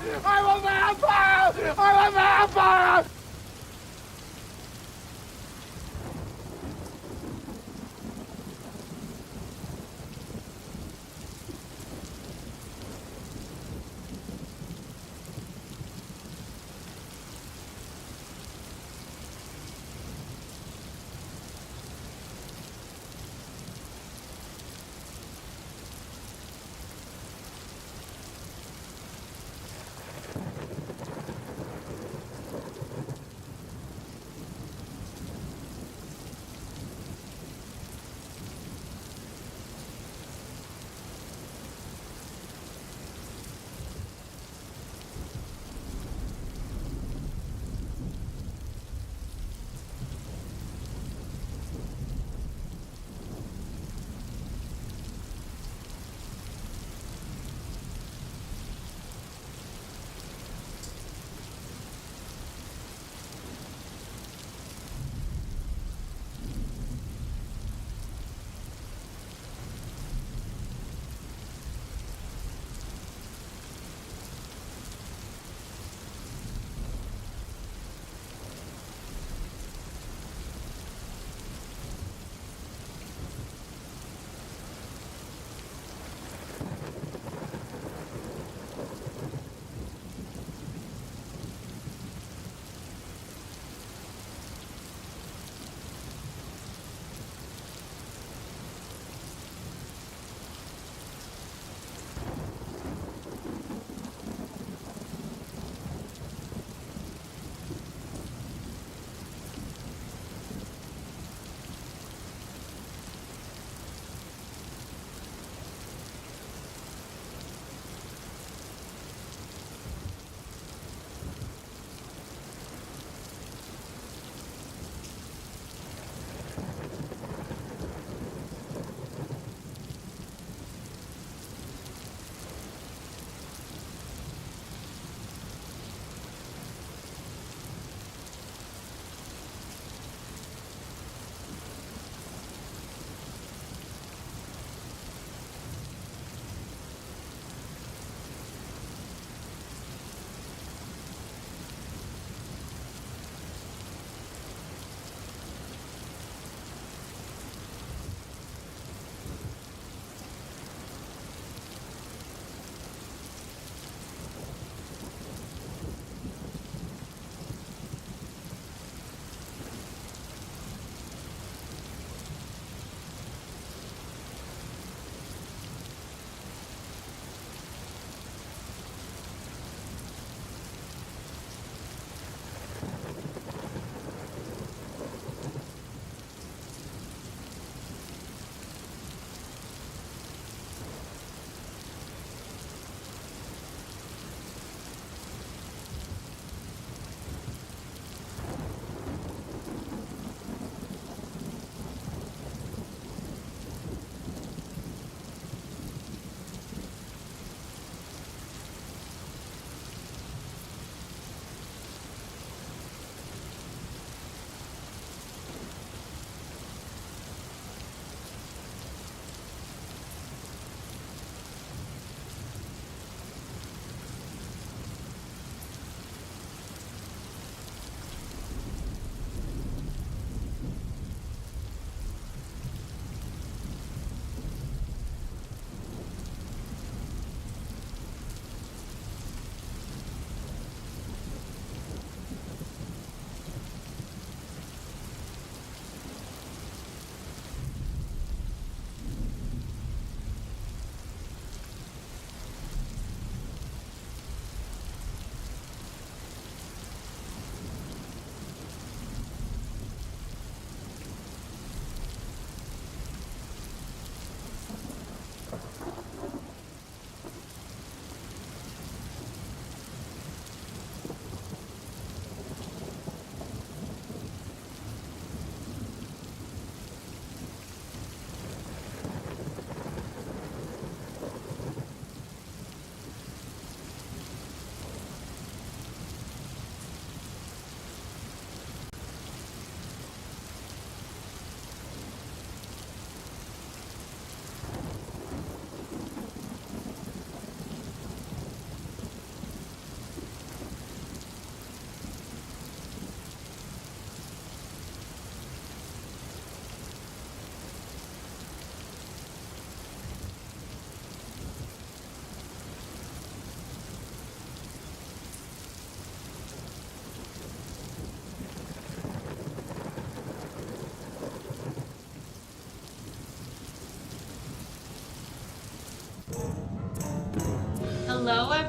I'm a vampire! I'm a vampire!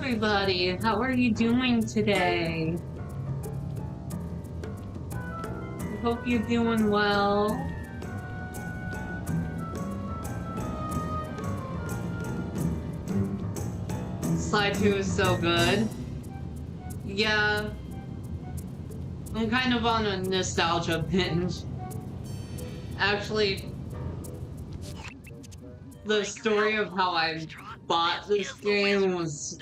everybody! How are you doing today? I hope you're doing well. Slide 2 is so good. Yeah. I'm kind of on a nostalgia binge. Actually, the story of how I bought this game was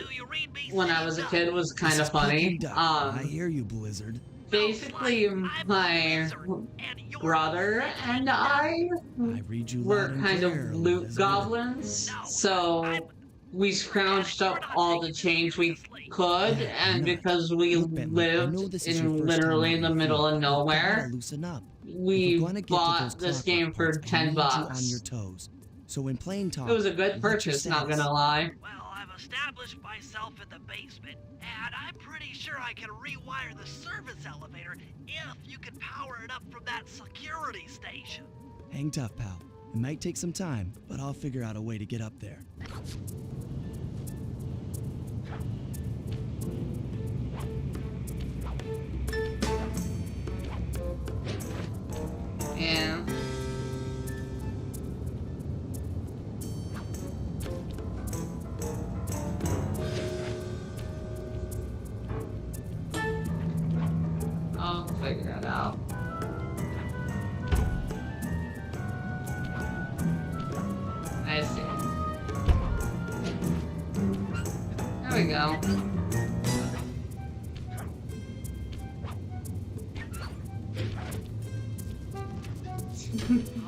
when I was a kid was kind of funny. I hear you, Blizzard. Basically, my brother and I were kind of loot goblins, so we scrounged up all the change we could, and because we lived in literally the middle of nowhere, we bought this game for $10. So in plain talk, it was a good purchase, not gonna lie. Well, I've established myself in the basement, and I'm pretty sure I can rewire the service elevator if you can power it up from that security station. Hang tough, pal. It might take some time, but I'll figure out a way to get up there. Yeah. I'll figure it out. I see. There we go.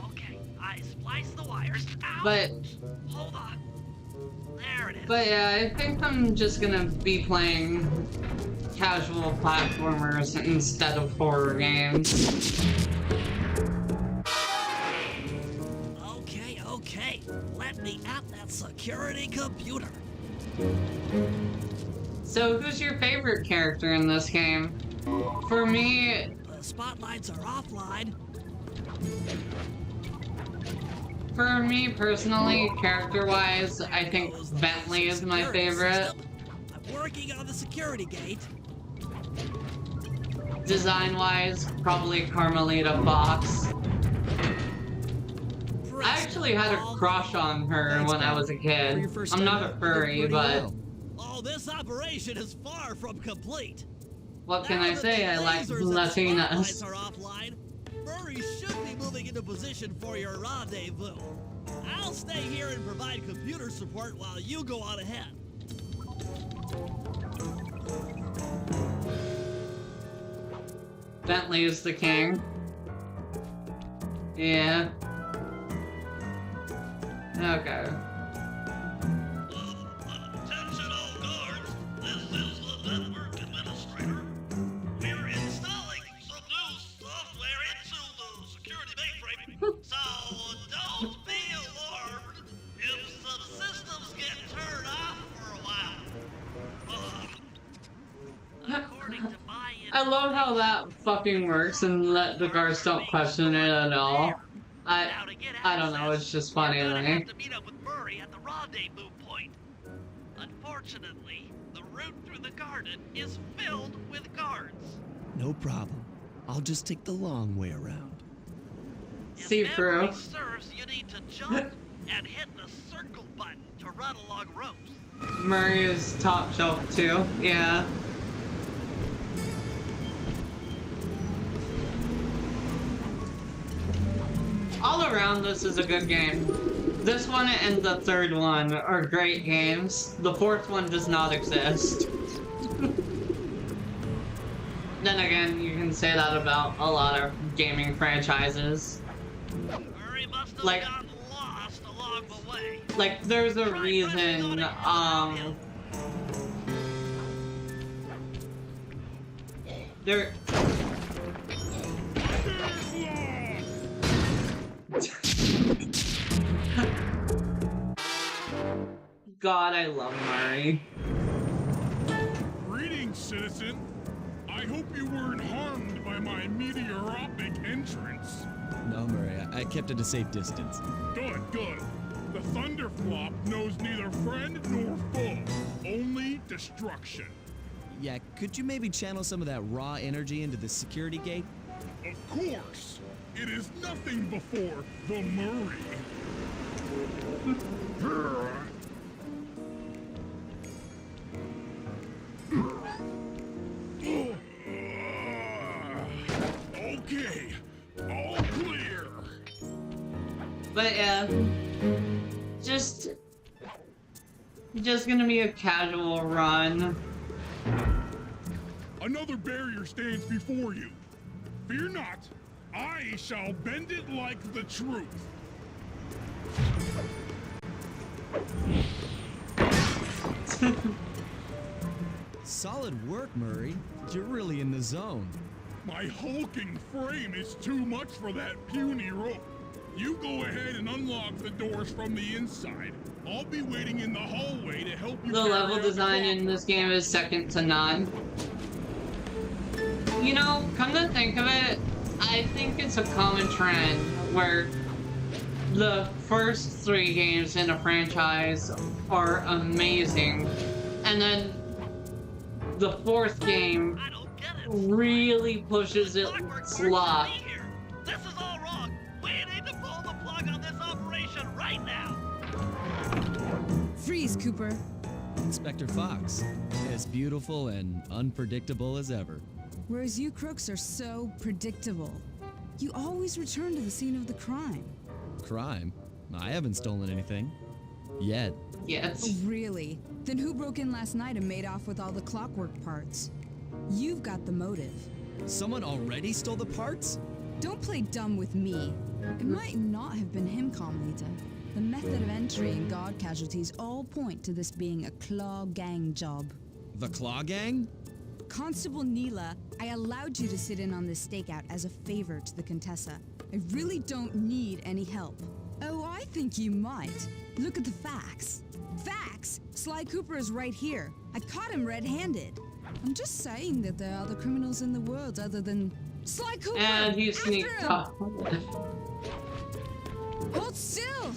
Okay, I spliced the wires. Ouch! But hold on. There it is. But yeah, I think I'm just gonna be playing casual platformers instead of horror games. Okay. Let me at that security computer. So, who's your favorite character in this game? For me... The spotlights are offline. For me, personally, character-wise, I think Bentley is my favorite. I'm working on the security gate. Design-wise, probably Carmelita Fox. I actually had a crush on her when I was a kid. I'm not a furry, but... Oh, this operation is far from complete. What can I say? I like Latinas. Are offline. Furries should be moving into position for your rendezvous. I'll stay here and provide computer support while you go on ahead. Bentley is the king. Yeah. Okay. Attention all guards. This is the network administrator. We're installing some new software into the security mainframe. So don't be alarmed if some systems get turned off for a while. According to my I love how that fucking works and that the guards don't question it at all. I don't know, it's just funny to me. Have to meet up with Murray at the rendezvous point. Unfortunately, the route through the garden is filled with guards. No problem. I'll just take the long way around. See through. If memory serves, you need to jump and hit the circle button to run along ropes. Murray is top shelf too, yeah. All around, this is a good game. This one and the third one are great games. The fourth one does not exist. Then again, you can say that about a lot of gaming franchises. Murray must have Like- gotten lost along the way. Like, there's a reason, there... God, I love Murray. Greetings, citizen. I hope you weren't harmed by my meteoropic entrance. No, Murray, I kept at a safe distance. Good. The Thunderflop knows neither friend nor foe, only destruction. Yeah, could you maybe channel some of that raw energy into the security gate? Of course, it is nothing before the Murray. Okay, all clear. But yeah, just gonna be a casual run. Another barrier stands before you. Fear not, I shall bend it like the truth. Solid work, Murray. You're really in the zone. My hulking frame is too much for that puny rope. You go ahead and unlock the doors from the inside. I'll be waiting in the hallway to help you. The level design in this game is second to none. You know, come to think of it, I think it's a common trend where the first 3 games in a franchise are amazing, and then the 4th game really pushes its luck. This is all wrong. We need to pull the plug on this operation right now. Freeze, Cooper. Inspector Fox, as beautiful and unpredictable as ever. Whereas you crooks are so predictable. You always return to the scene of the crime. Crime? I haven't stolen anything. Yet. Yes. Oh, really? Then who broke in last night and made off with all the clockwork parts? You've got the motive. Someone already stole the parts? Don't play dumb with me. It might not have been him, Carmelita. The method of entry and guard casualties all point to this being a Claw Gang job. The Claw Gang? Constable Neela, I allowed you to sit in on this stakeout as a favor to the Contessa. I really don't need any help. Oh, I think you might. Look at the facts. Facts? Sly Cooper is right here. I caught him red-handed. I'm just saying that there are other criminals in the world other than Sly Cooper. And he After sneaked him! off. Hold still!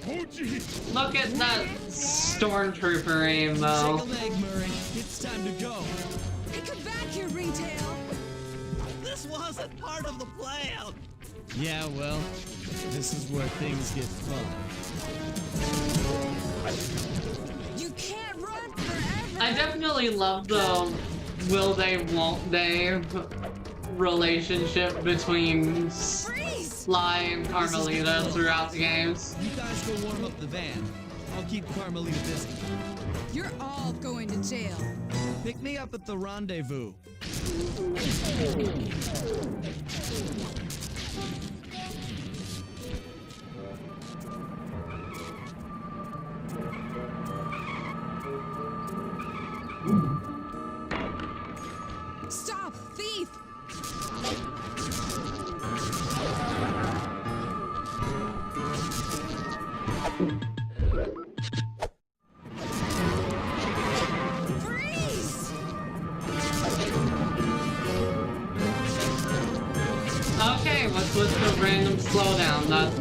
Hoshi! Look at that stormtrooper aim, though. Shake a leg, Murray. It's time to go. Hey, come back here, Ringtail! This wasn't part of the plan. Yeah, well, this is where things get fun. You can't run forever! I definitely love the will they, won't they relationship between Freeze! Sly and Carmelita throughout the games. You guys go warm up the van. I'll keep Carmelita busy. You're all going to jail. Pick me up at the rendezvous. Stop, thief! Freeze! Okay, what's with the random slowdown? That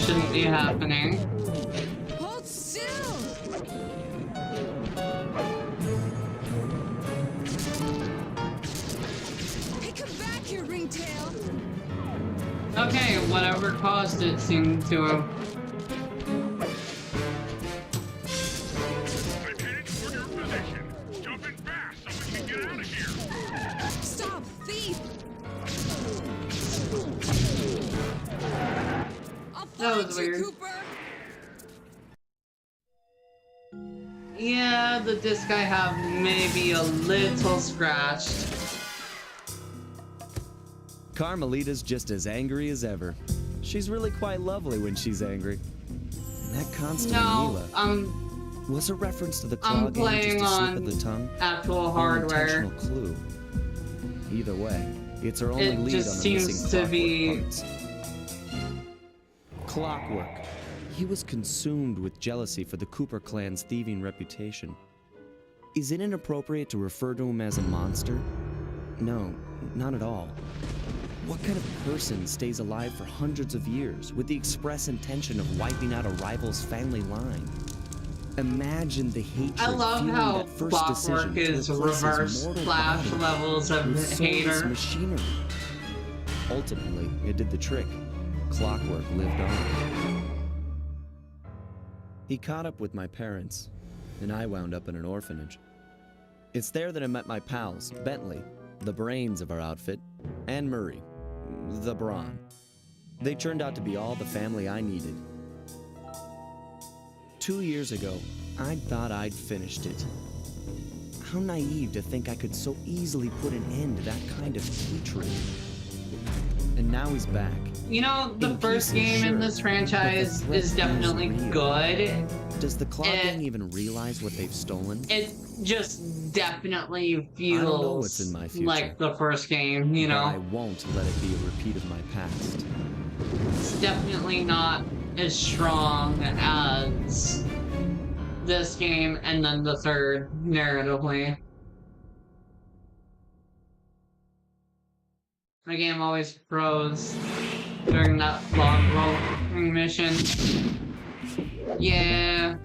shouldn't be happening. Hold still! Hey, come back here, Ringtail! Okay, whatever caused it seemed to have. I'm headed toward your position. Jump in fast so we can get out of here. Stop, thief! I'll That find was you, weird. Cooper! Yeah, the disc I have may be a little scratched. Carmelita's just as angry as ever. She's really quite lovely when she's angry. And that constant No, Neela was a reference to the Claw I'm Gang, playing just a slip on of the tongue. actual An hardware. unintentional clue. Either way, it's our only It lead just on the seems missing to clockwork be- parts. Clockwork. He was consumed with jealousy for the Cooper clan's thieving reputation. Is it inappropriate to refer to him as a monster? No, not at all. What kind of person stays alive for hundreds of years with the express intention of wiping out a rival's family line? Imagine the hatred. I love fueling how that first decision Clockwork to is replace his reverse mortal flash body levels of with soulless hater. machinery. Ultimately, it did the trick. Clockwork lived on. He caught up with my parents, and I wound up in an orphanage. It's there that I met my pals, Bentley, the brains of our outfit, and Murray, the brawn. They turned out to be all the family I needed. 2 years ago, I thought I'd finished it. How naive to think I could so easily put an end to that kind of hatred. And now he's back. You know, the In first pieces, game in sure, this but franchise the threat is feels definitely real. good. Does the Claw Gang even realize what they've stolen? It just definitely I don't know what's feels in my future, like the first game, you but I know? won't let it be a repeat of my past. It's definitely not as strong as this game and then the third, narratively. The game always froze during that long rolling mission. Yeah.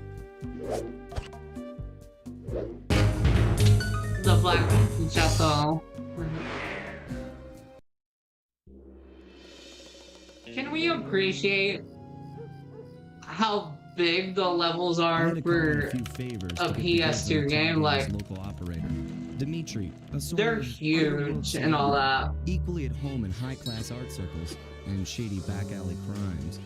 The Black Jethro. Can we appreciate how big the levels are for a PS2 game? Like, local operator, Dimitri, a sort they're of huge and all that. equally at home in high-class art circles and shady back-alley crimes.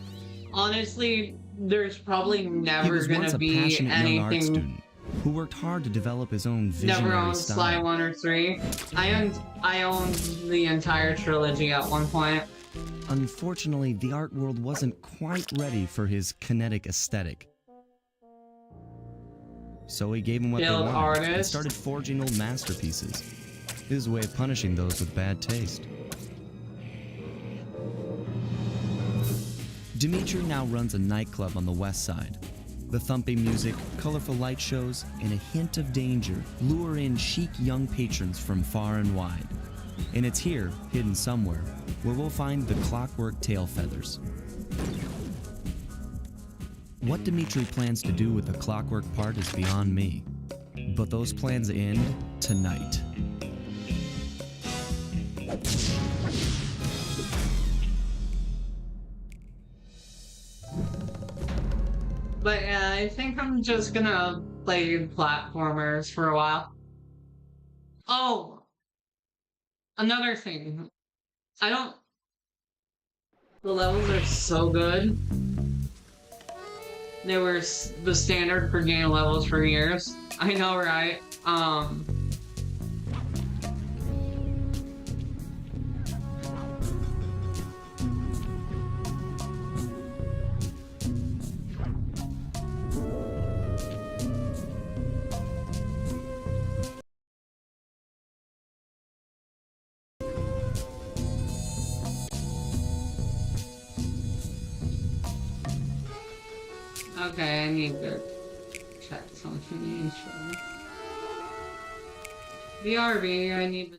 Honestly, there's probably He never was once gonna a be passionate young art anything. student who worked hard to develop his own Never visionary owned Sly style. 1 or 3. I owned the entire trilogy at one point. Unfortunately, the art world wasn't quite ready for his kinetic aesthetic. So he gave him what they Failed wanted and artist. started forging old masterpieces. His way of punishing those with bad taste. Dimitri now runs a nightclub on the west side. The thumping music, colorful light shows, and a hint of danger lure in chic young patrons from far and wide. And it's here, hidden somewhere, where we'll find the Clockwork tail feathers. What Dimitri plans to do with the Clockwork part is beyond me. But those plans end tonight. But yeah, I think I'm just gonna play platformers for a while. Oh, another thing. The levels are so good. They were the standard for game levels for years. I know, right? Okay, I need to check something. BRB, I need to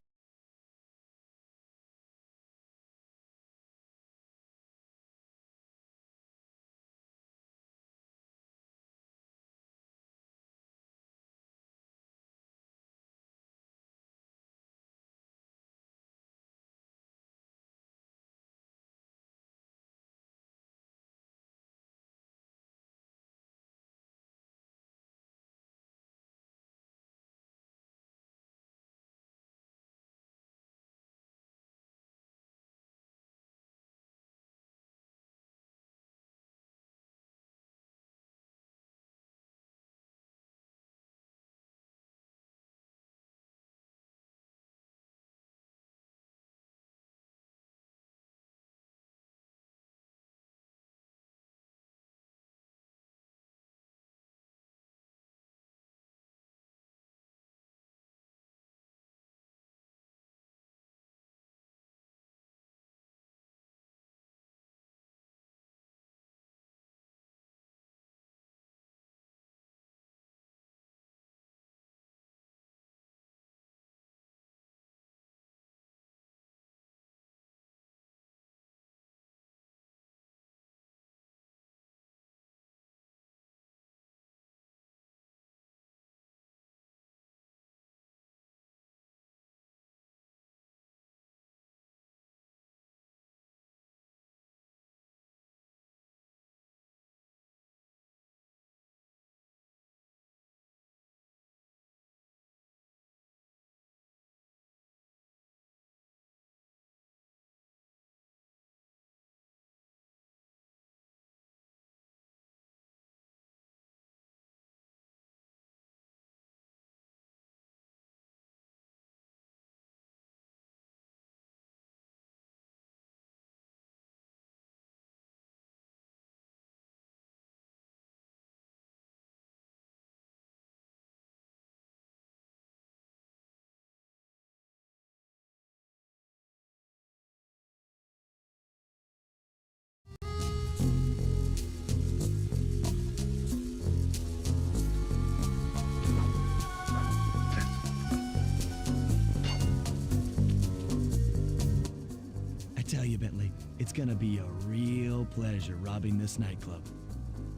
gonna be a real pleasure robbing this nightclub.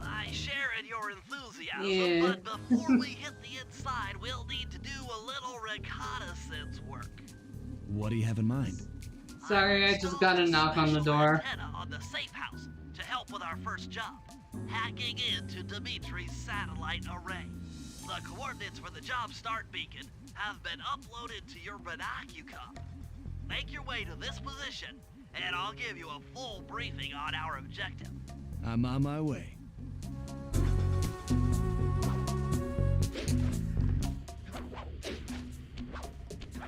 I share in your enthusiasm, Yeah. but before we hit the inside, we'll need to do a little reconnaissance work. What do you have in mind? Sorry, I just got a knock on the door. Antenna on the safe house to help with our first job, hacking into Dimitri's satellite array. The coordinates for the job start beacon have been uploaded to your binocucom. Make your way to this position, and I'll give you a full briefing on our objective. I'm on my way.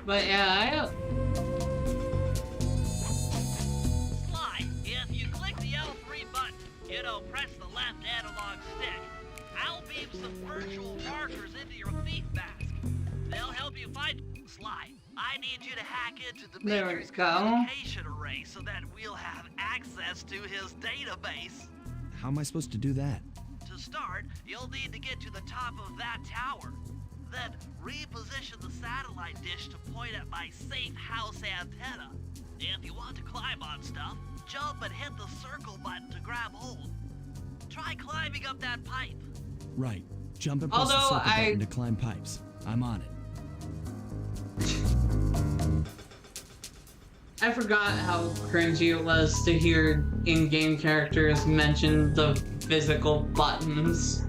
But yeah, Sly, if you click the L3 button, press the left analog stick, I'll beam some virtual markers into your thief mask. They'll help you find Sly. I need you to hack into the There we Matrix go. communication array so that we'll have access to his database. How am I supposed to do that? To start, you'll need to get to the top of that tower. Then reposition the satellite dish to point at my safe house antenna. If you want to climb on stuff, jump and hit the circle button to grab hold. Try climbing up that pipe. Right. Jump and press the Although circle button to climb pipes. I'm on it. I forgot how cringy it was to hear in-game characters mention the physical buttons.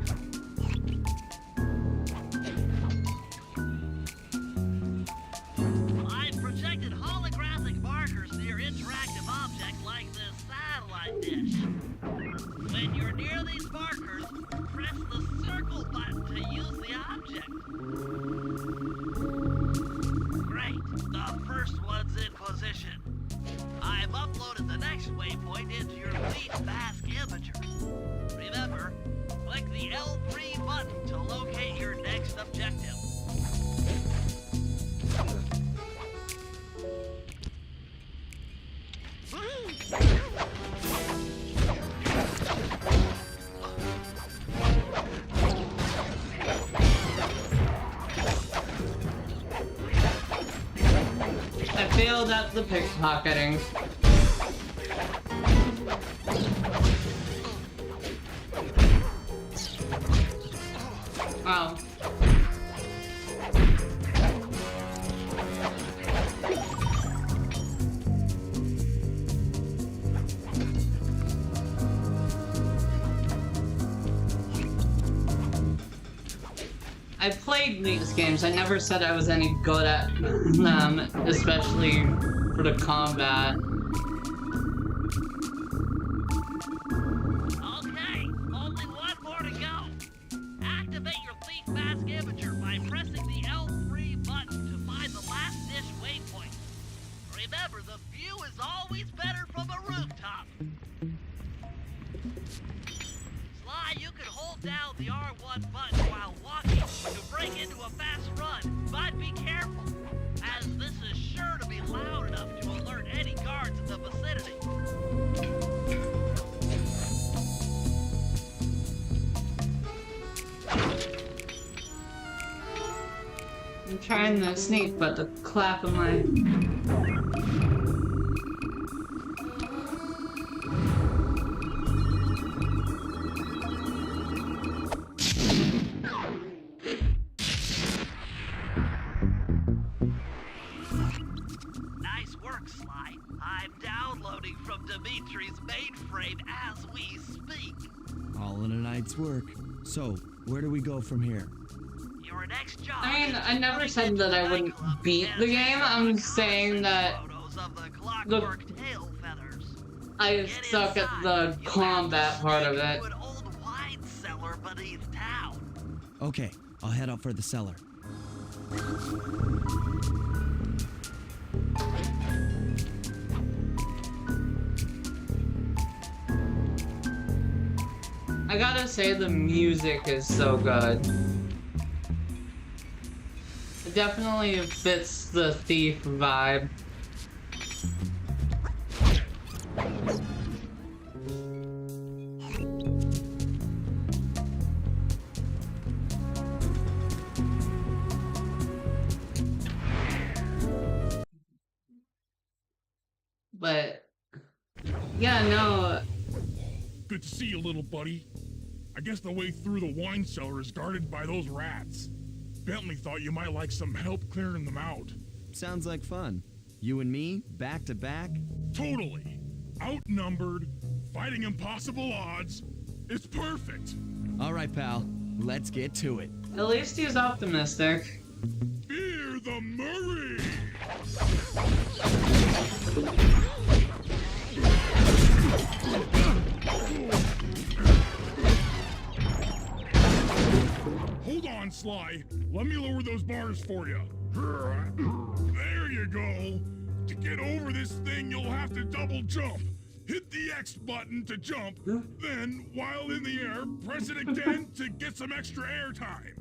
I've projected holographic markers near interactive objects like this satellite dish. When you're near these markers, press the circle button to use the object. Great, the first one's in position. I've uploaded the next waypoint into your lead mask imager. Remember, click the L3 button to locate your next objective. I failed at the pickpocketing. Oh. I played these games. I never said I was any good at them, especially for the combat. Okay, only one more to go. Activate your thief mask imager by pressing the L3 button to find the last dish waypoint. Remember, the view is always better from a rooftop. Sly, you can hold down the R1 button while walking to break into a fast run, but be careful, as this is sure to be loud enough to alert any guards in the vicinity. I'm trying to sneak, but the clap of my... Nice work, Sly. I'm downloading from Dimitri's mainframe as we speak. All in a night's work. So, where do we go from here? Your next job. I mean, I never said that I wouldn't beat the game. I'm saying that the I suck at the combat part of it. An old wine cellar beneath town. Okay, I'll head out for the cellar. I gotta say, the music is so good. It definitely fits the Thief vibe. But Yeah, no. Good to see you, little buddy. I guess the way through the wine cellar is guarded by those rats. Bentley thought you might like some help clearing them out. Sounds like fun. You and me, back to back? Totally. Outnumbered, fighting impossible odds. It's perfect. All right, pal. Let's get to it. At least he's optimistic. Fear the Murray! Hold on, Sly. Let me lower those bars for you. There you go. To get over this thing, you'll have to double jump. Hit the X button to jump, then, while in the air, press it again to get some extra air time.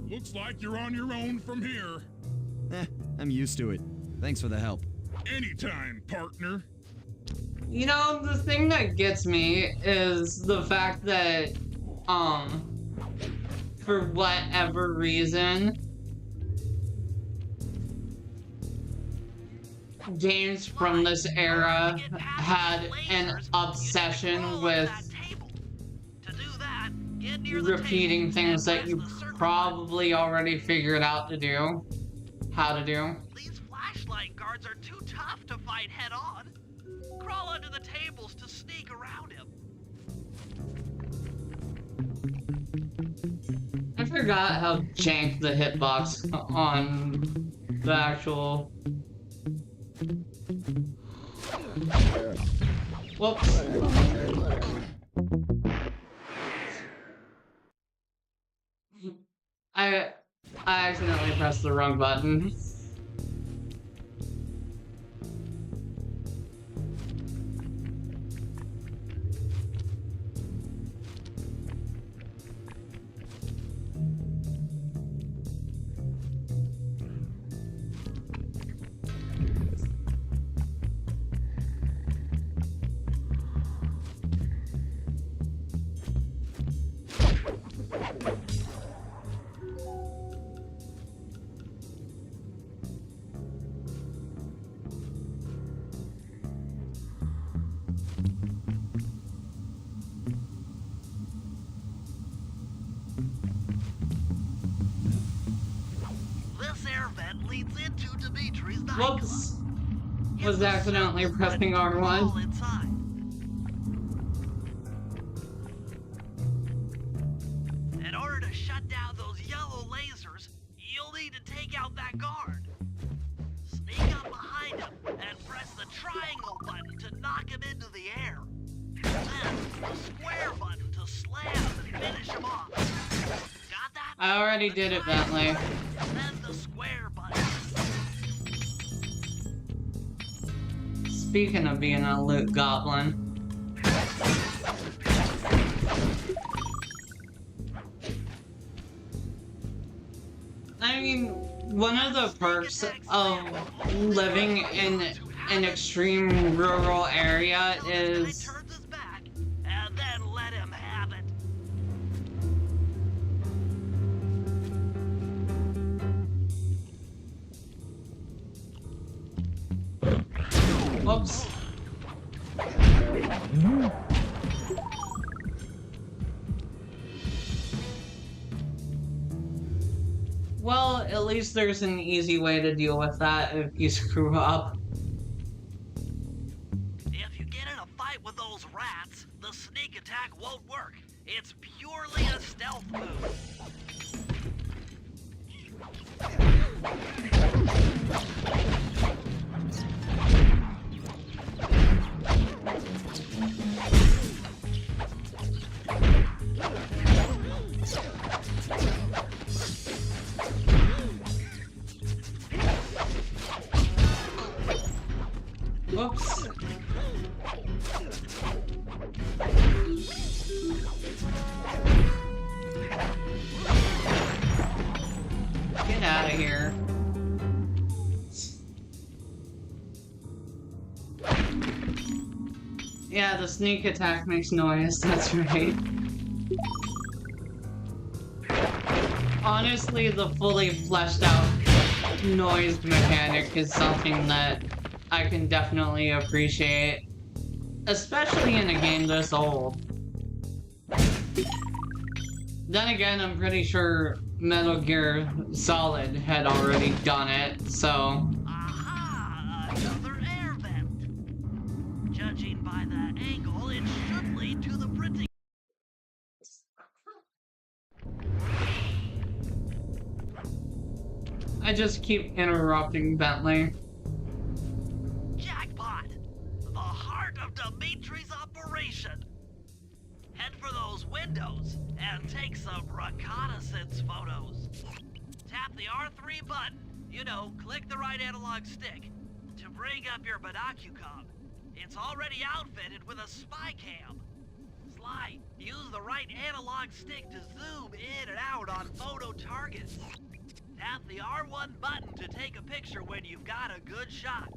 Looks like you're on your own from here. I'm used to it. Thanks for the help. Anytime, partner. You know, the thing that gets me is the fact that, for whatever reason, games from this era had an obsession with repeating things that you probably already figured out to do, how to do. These flashlight guards are too tough to fight head on. Crawl under the tables to sneak around him. I forgot how jank the hitbox on the actual... Whoops. I accidentally pressed the wrong button. Whoops! Was accidentally pressing R1. In order to shut down those yellow lasers, you'll need to take out that guard. Sneak up behind him and press the triangle button to knock him into the air. Then the square button to slam and finish him off. Got that? I already did it, Bentley. Then the square button. Speaking of being a loot goblin. I mean, one of the perks of living in an extreme rural area is and then let him have it. Whoops. Well, at least there's an easy way to deal with that if you screw up. If you get in a fight with those rats, the sneak attack won't work. It's purely a stealth move. Whoops. Get out of here. Yeah, the sneak attack makes noise, that's right. Honestly, the fully fleshed out noise mechanic is something that I can definitely appreciate, especially in a game this old. Then again, I'm pretty sure Metal Gear Solid had already done it, so... Aha! Another air vent. Judging by the angle, it should lead to the printing. I just keep interrupting Bentley. Jackpot! The heart of Dimitri's operation. Head for those windows and take some reconnaissance photos. Tap the R3 button, you know, click the right analog stick, to bring up your binocucom. It's already outfitted with a spy cam. Sly, use the right analog stick to zoom in and out on photo targets. Tap the R1 button to take a picture when you've got a good shot.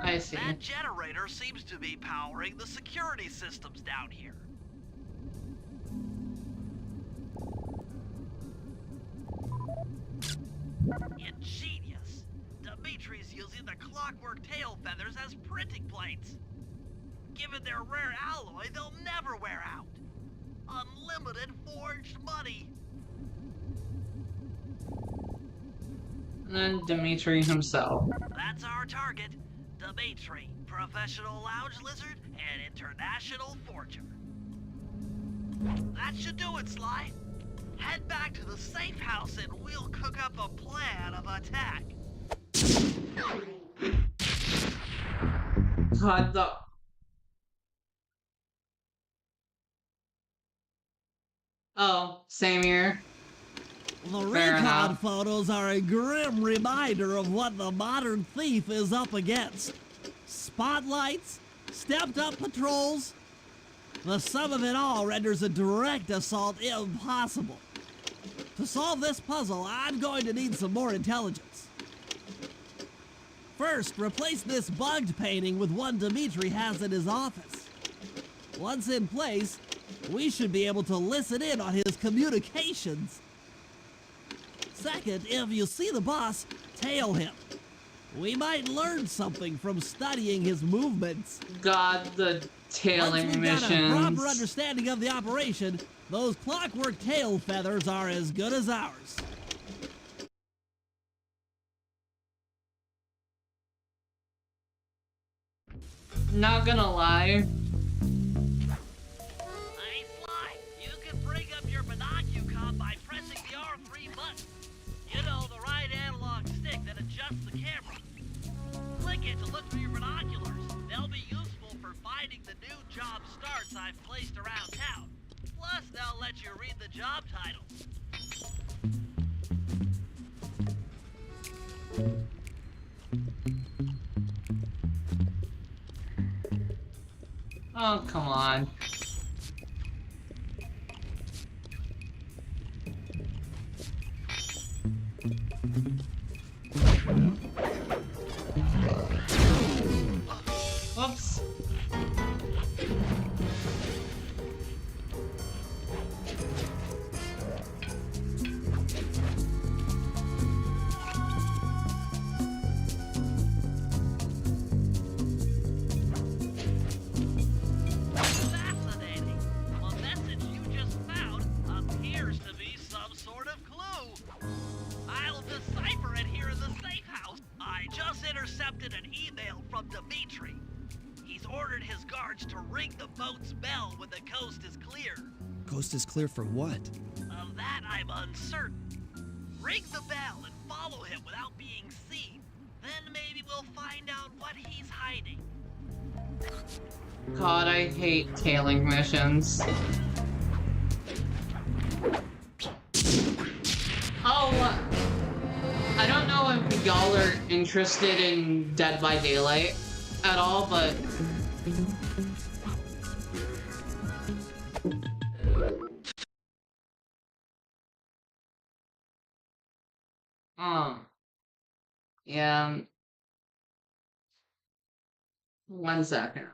I see. That generator seems to be powering the security systems down here. Ingenious! Dimitri's using the clockwork tail feathers as printing plates. Given their rare alloy, they'll never wear out. Unlimited forged money. And then Dimitri himself. That's our target. Dimitri, professional lounge lizard and international forger. That should do it, Sly. Head back to the safe house and we'll cook up a plan of attack. God, the... Oh, same here. The Fair recon enough. photos are a grim reminder of what the modern thief is up against. Spotlights, stepped-up patrols. The sum of it all renders a direct assault impossible. To solve this puzzle, I'm going to need some more intelligence. First, replace this bugged painting with one Dimitri has in his office. Once in place, we should be able to listen in on his communications. Second, if you see the boss, tail him. We might learn something from studying his movements. God, the tailing Once we've got a missions. proper understanding of the operation, those clockwork tail feathers are as good as ours. Not gonna lie. Hey, Sly, you can bring up your binocucom by pressing the R3 button. You know, the right analog stick that adjusts the camera. Click it to look through your binoculars. They'll be useful for finding the new job starts I've placed around town. Plus, they'll let you read the job title. Oh, come on. Whoops. Fascinating. The message you just found appears to be some sort of clue. I'll decipher it here in the safe house. I just intercepted an email from Dimitri. He's ordered his guards to ring the boat's bell when the coast is clear. Coast is clear for what? Of that, I'm uncertain. Ring the bell and follow him without being seen. Then maybe we'll find out what he's hiding. God, I hate tailing missions. Oh, I don't know if y'all are interested in Dead by Daylight at all, but... Yeah. 1 second.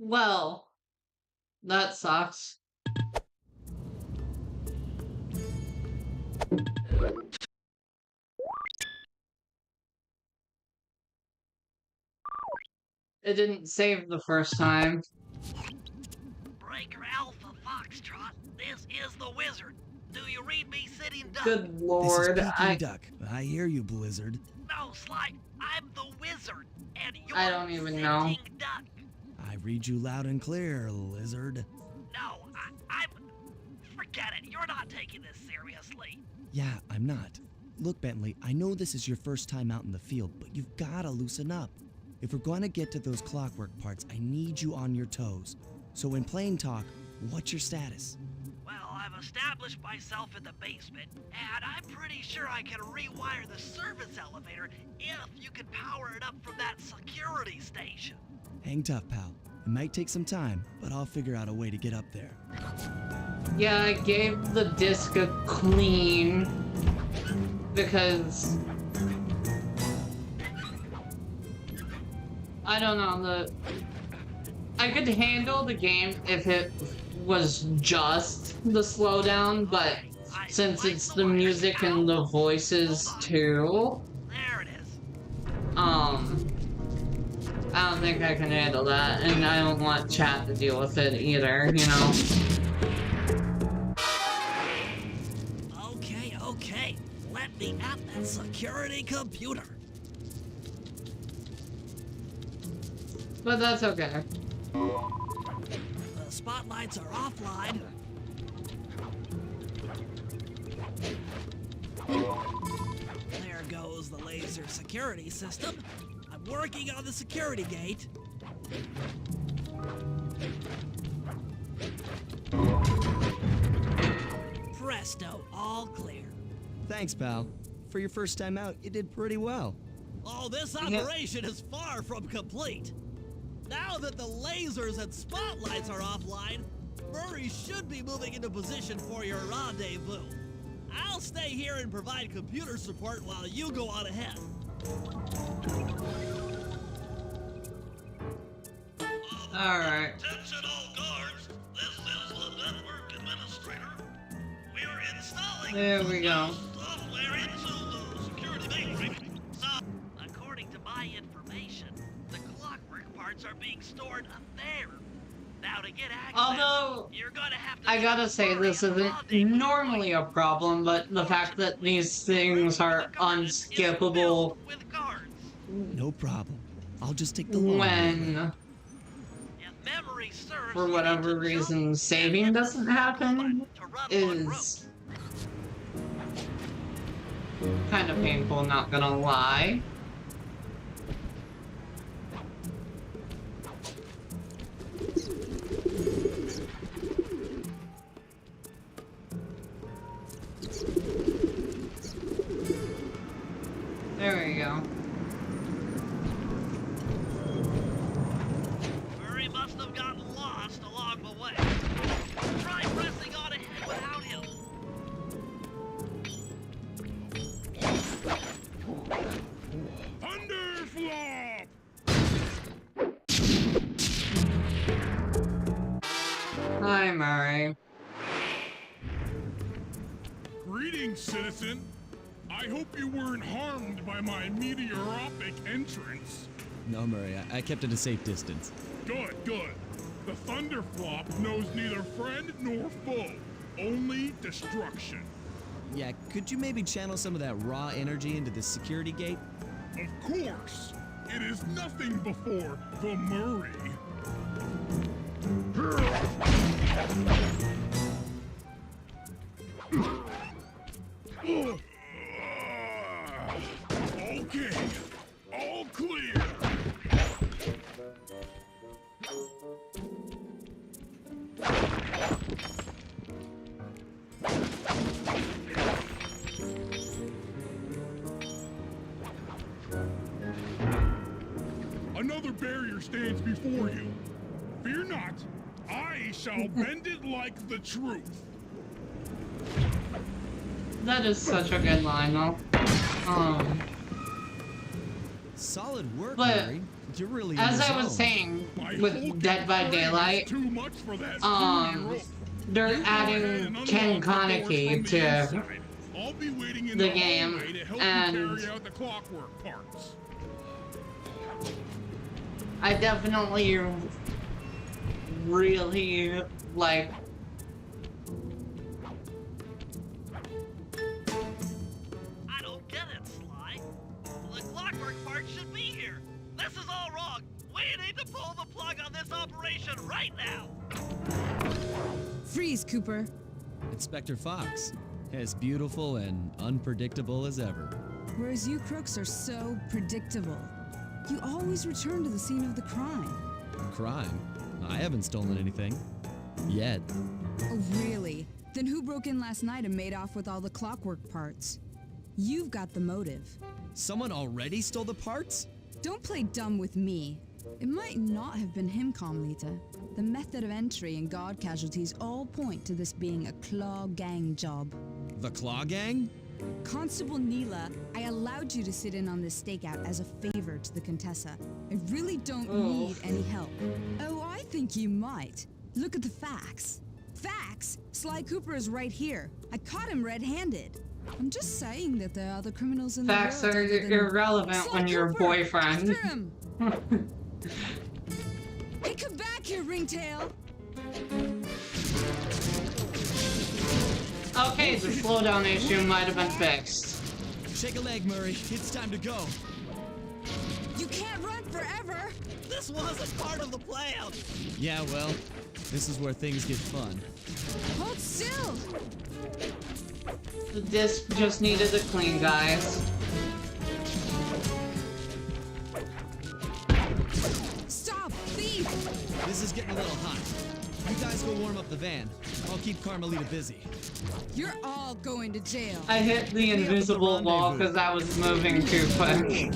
Well, that sucks. It didn't save the first time. Breaker Alpha Foxtrot, this is the Wizard. Do you read me, Sitting Duck? Good This is lord, Peking Duck. I hear you, Blizzard. No, Sly, I'm the Wizard, and you're I don't even know. Sitting Duck. I read you loud and clear, Lizard. No, I'm... Forget it, you're not taking this seriously. Yeah, I'm not. Look, Bentley, I know this is your first time out in the field, but you've gotta loosen up. If we're going to get to those clockwork parts, I need you on your toes. So in plain talk, what's your status? Well, I've established myself in the basement, and I'm pretty sure I can rewire the service elevator if you can power it up from that security station. Hang tough, pal. It might take some time, but I'll figure out a way to get up there. Yeah, I gave the disc a clean because I don't know, I could handle the game if it was just the slowdown, but since it's the music and the voices too, There it is. I don't think I can handle that, and I don't want chat to deal with it either, you know? Okay. Let me at that security computer. But that's okay. The spotlights are offline. There goes the laser security system. I'm working on the security gate. Presto, all clear. Thanks, pal. For your first time out, you did pretty well. Oh, this operation is far from complete. Now that the lasers and spotlights are offline, Murray should be moving into position for your rendezvous. I'll stay here and provide computer support while you go on ahead. Alright. Attention all guards, this is the network administrator. We're installing There we go. software into the security mainframe. So, according to my information, the clockwork parts are being stored up there. Now to get access, Although, you're gonna have to I gotta say, this isn't normally a problem, but the fact that these things are unskippable with guards. No problem. I'll just take the long way. when, If memory serves, for you whatever need to reason, jump saving and hit doesn't the happen button to run one rope. is kind of painful, not gonna lie. There we go. Murray must have gotten lost along the way. Try pressing on ahead without him. Thunderflop! Hi, Murray. Greetings, citizen. I hope you weren't harmed by my meteoropic entrance. No, Murray, I kept at a safe distance. Good. The Thunderflop knows neither friend nor foe, only destruction. Yeah, could you maybe channel some of that raw energy into the security gate? Of course, it is nothing before the Murray. Okay, all clear. Another barrier stands before you. Fear not, I shall bend it like the truth. That is such a good line, though. Solid work, But Mary. You're really as in the I was zone. saying, My with whole Dead by frame is Daylight, too much for that puny rope. they're You go ahead adding and Ken unlock the doors Kaneki from the to inside. I'll be waiting in the the game, hallway to help and you carry out the clockwork parts. I definitely really like. I don't get it, Sly. The clockwork part should be here. This is all wrong. We need to pull the plug on this operation right now. Freeze, Cooper. Inspector Fox, as beautiful and unpredictable as ever. Whereas you crooks are so predictable. You always return to the scene of the crime. Crime? I haven't stolen anything. Yet. Oh, really? Then who broke in last night and made off with all the clockwork parts? You've got the motive. Someone already stole the parts? Don't play dumb with me. It might not have been him, Carmelita. The method of entry and guard casualties all point to this being a Claw Gang job. The Claw Gang? Constable Neela, I allowed you to sit in on this stakeout as a favor to the Contessa. I really don't need any help. Oh, I think you might. Look at the facts. Facts? Sly Cooper is right here. I caught him red-handed. I'm just saying that there are other criminals in Facts the world. are other than irrelevant Sly when you're a Cooper, boyfriend. after him. Hey, come back here, Ringtail. Okay, the slowdown issue might have been fixed. Shake a leg, Murray. It's time to go. You can't run forever. This wasn't part of the plan. Yeah, well, this is where things get fun. Hold still. The disc just needed a clean, guys. Stop, thief. This is getting a little hot. You guys go warm up the van. I'll keep Carmelita busy. You're all going to jail. I hit the invisible wall because I was moving too quick.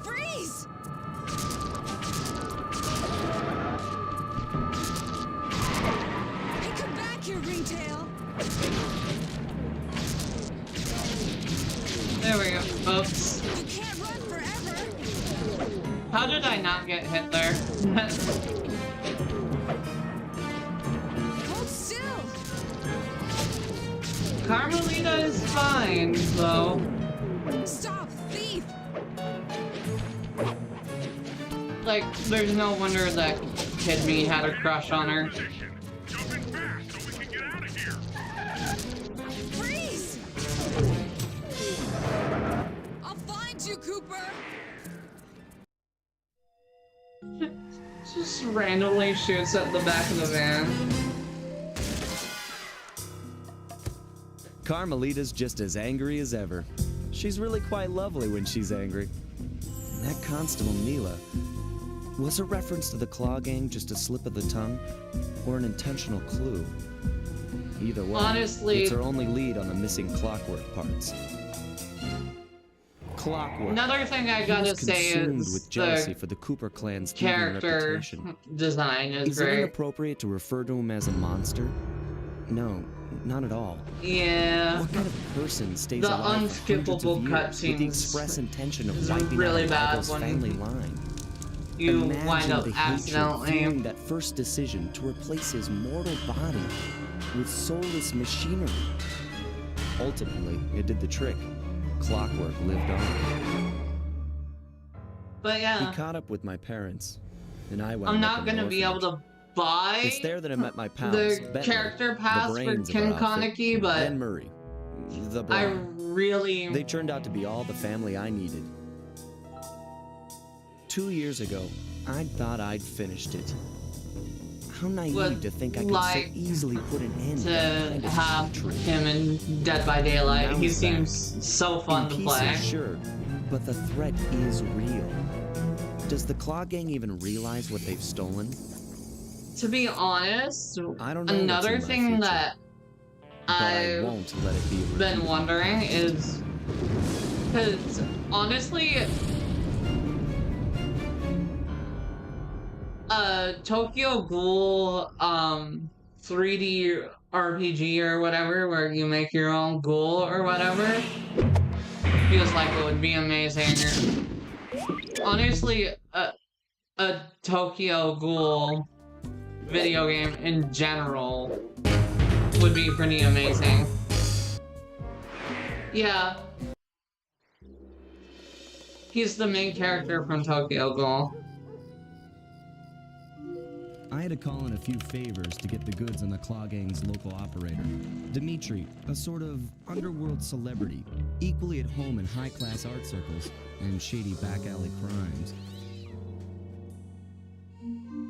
Freeze! Hey, come back here, Ringtail. There we go. Oops. You can't run forever. How did I not get hit there? Hold still. Carmelita is fine, though. Stop, thief. Like, there's no wonder that Kid Me had a crush on her. Jumping fast so we can get out of here. Freeze! I'll find you, Cooper. Just randomly shoots at the back of the van. Carmelita's just as angry as ever. She's really quite lovely when she's angry. That Constable Neela, was a reference to the Claw Gang just a slip of the tongue, or an intentional clue? Either way, Honestly, it's her only lead on the missing clockwork parts. Clockwork. Another thing I He gotta was say consumed is with jealousy the for the Cooper clan's thieving character reputation. design is Is it great. inappropriate to refer to him as a monster? No, not at all. Yeah. What kind of person stays The alive for hundreds of unskippable years with the cutscenes express intention of is wiping really out a bad rival's when family line? You Imagine wind up the hatred accidentally. fueling that first decision to replace his mortal body with soulless machinery. Ultimately, it did the trick. Clockwork lived on. But He yeah, caught up with my parents, and I wound I'm up not in an gonna be able orphanage. to buy It's there that I met my pals, the Bentley, character pass the for brains of Ken our outfit, Kaneki, but and Murray, the I brawn. really They turned out to be all the family I needed. 2 years ago, I thought I'd finished it. How naive would to think I could like so easily put an end to that to kind of have hatred. him in Dead by Daylight. Now He he's seems so fun In to pieces, play. sure, but the threat is real. Does the Claw Gang even realize what they've stolen? To be honest, I don't know what's another in my thing future, that but I I've won't let it be been repeated. wondering is, because honestly, Tokyo Ghoul 3D RPG or whatever, where you make your own ghoul or whatever, feels like it would be amazing. Honestly, a Tokyo Ghoul video game in general would be pretty amazing. Yeah. He's the main character from Tokyo Ghoul. I had to call in a few favors to get the goods on the Claw Gang's local operator, Dimitri, a sort of underworld celebrity, equally at home in high-class art circles and shady back-alley crimes.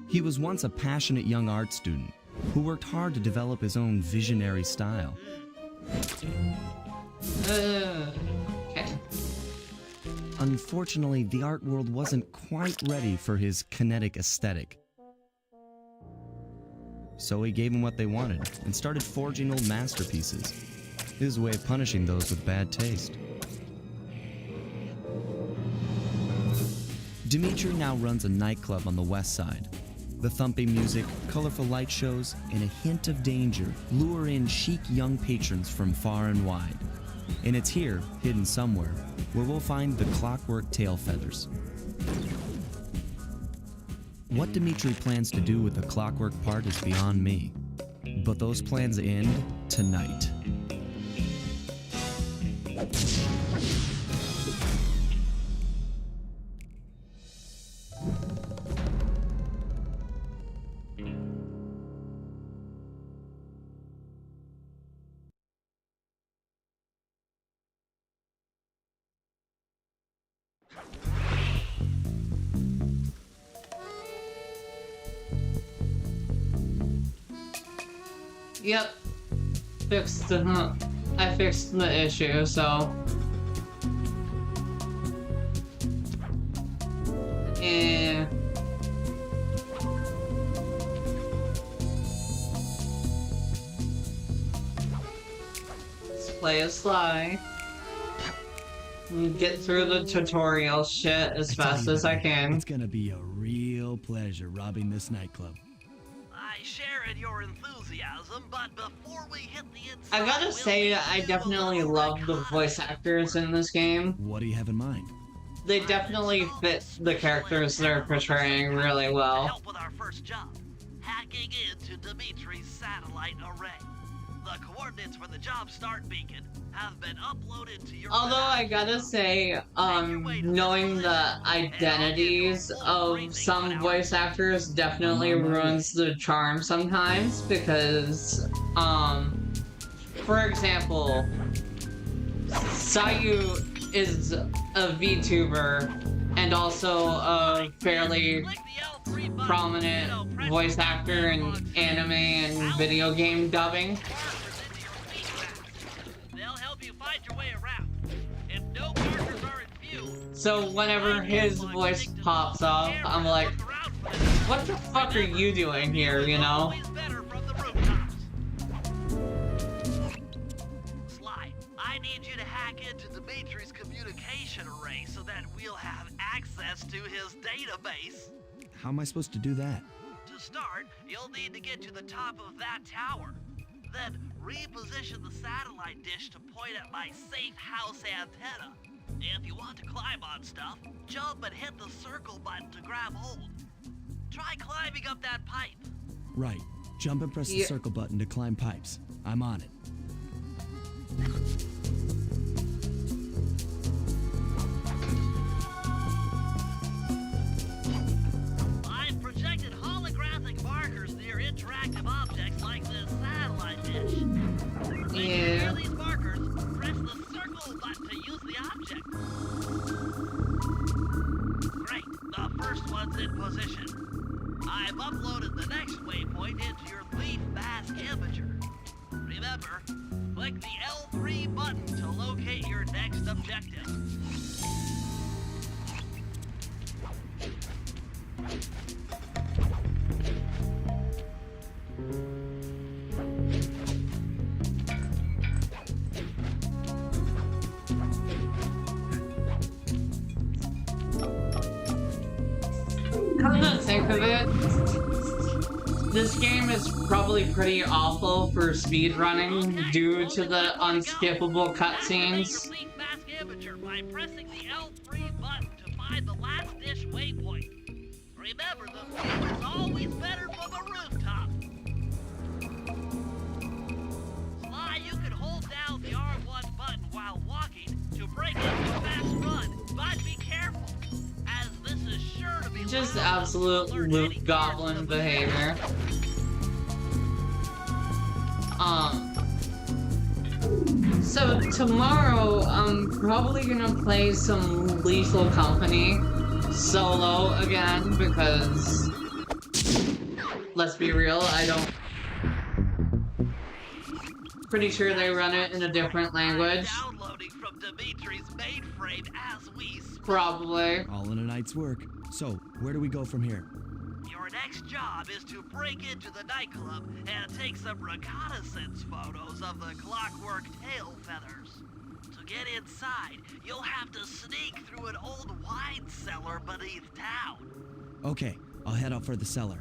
He was once a passionate young art student who worked hard to develop his own visionary style. Okay. Unfortunately, the art world wasn't quite ready for his kinetic aesthetic. So he gave them what they wanted and started forging old masterpieces. His way of punishing those with bad taste. Dimitri now runs a nightclub on the west side. The thumping music, colorful light shows, and a hint of danger lure in chic young patrons from far and wide. And it's here, hidden somewhere, where we'll find the clockwork tail feathers. What Dimitri plans to do with the clockwork part is beyond me. But those plans end tonight. Yep. I fixed the issue, so. Yeah. Let's play a sly. Get through the tutorial shit as fast as I can. It's gonna be a real pleasure robbing this nightclub. I share in your enthusiasm, but before we hit the inside, I gotta say, I definitely love the voice actors in this game. What do you have in mind? They definitely fit the characters they're portraying really well. Help with our first job, hacking into Dimitri's satellite array. The coordinates for the job start beacon have been uploaded to your. Although I gotta say, knowing the identities of some voice actors definitely ruins the charm sometimes because, for example, Sayu is a VTuber and also a fairly prominent voice actor in anime and video game dubbing. So whenever his voice pops up, I'm like, what the fuck are you doing here, you know? Sly, I need you to hack into Dimitri's communication array so that we'll have access to his database. How am I supposed to do that? To start, you'll need to get to the top of that tower. Then reposition the satellite dish to point at my safe house antenna. If you want to climb on stuff, jump and hit the circle button to grab hold. Try climbing up that pipe. Right. Jump and press the circle button to climb pipes. I'm on it. I've projected holographic markers near interactive objects like this satellite dish. When you hear these markers, press the circle button to use the object. Great, the first one's in position. I've uploaded the next waypoint into your leaf mask imager. Remember, click the L3 button to locate your next objective. Come to think of it, This game is probably pretty awful for speedrunning due to the unskippable cutscenes. Complete mass amateur by pressing the L3 button to find the last dish waypoint. Remember, the view is always better from a rooftop. Sly, you can hold down the R1 button while walking to break into a fast run, but be careful, as this is sure to be Just loud enough to absolute alert any loot goblin guards of the behavior. So tomorrow I'm probably gonna play some Lethal Company solo again because let's be real, I don't. Pretty sure they run it in a different language. Downloading from Dimitri's mainframe as we speak. Probably. All in a night's work. So, where do we go from here? Your next job is to break into the nightclub and take some reconnaissance photos of the clockwork tail feathers. To get inside, you'll have to sneak through an old wine cellar beneath town. Okay, I'll head out for the cellar.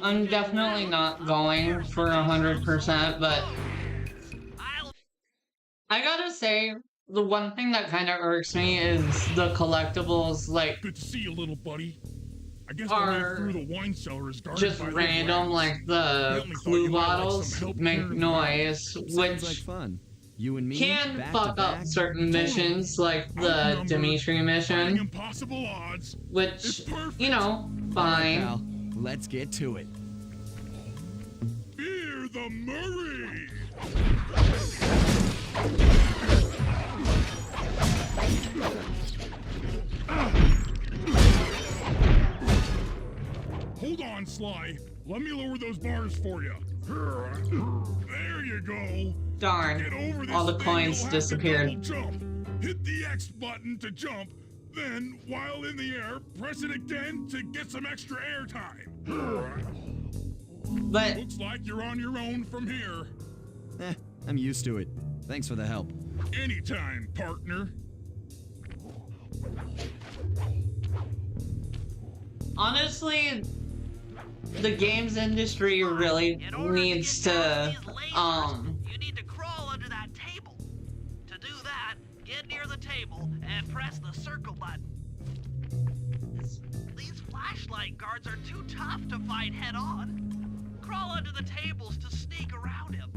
I'm definitely not going for 100%, but I gotta say, the one thing that kind of irks me is the collectibles, like, Good to see you, little buddy. I guess Are the way through the wine cellar is guarded just by random, rats. like the only thought clue you might like bottles some help make clearing them noise, Sounds which like fun. You and me, can back fuck to up back. certain missions, like the Outnumbered, Dimitri fighting mission, impossible odds. It's which, perfect. you know, All right, fine. pal. Let's get to it. Fear the Murray! Hold on, Sly. Let me lower those bars for you. There you go. Get Darn, over this all the thing, coins you'll have to disappeared. double jump. Hit the X button to jump, then, while in the air, press it again to get some extra air time. But Looks like you're on your own from here. I'm used to it. Thanks for the help. Anytime, partner. honestly, the games industry really In order needs to, get down to, these lasers, you need to crawl under that table. To do that, get near the table and press the circle button. These flashlight guards are too tough to fight head-on. Crawl under the tables to sneak around him.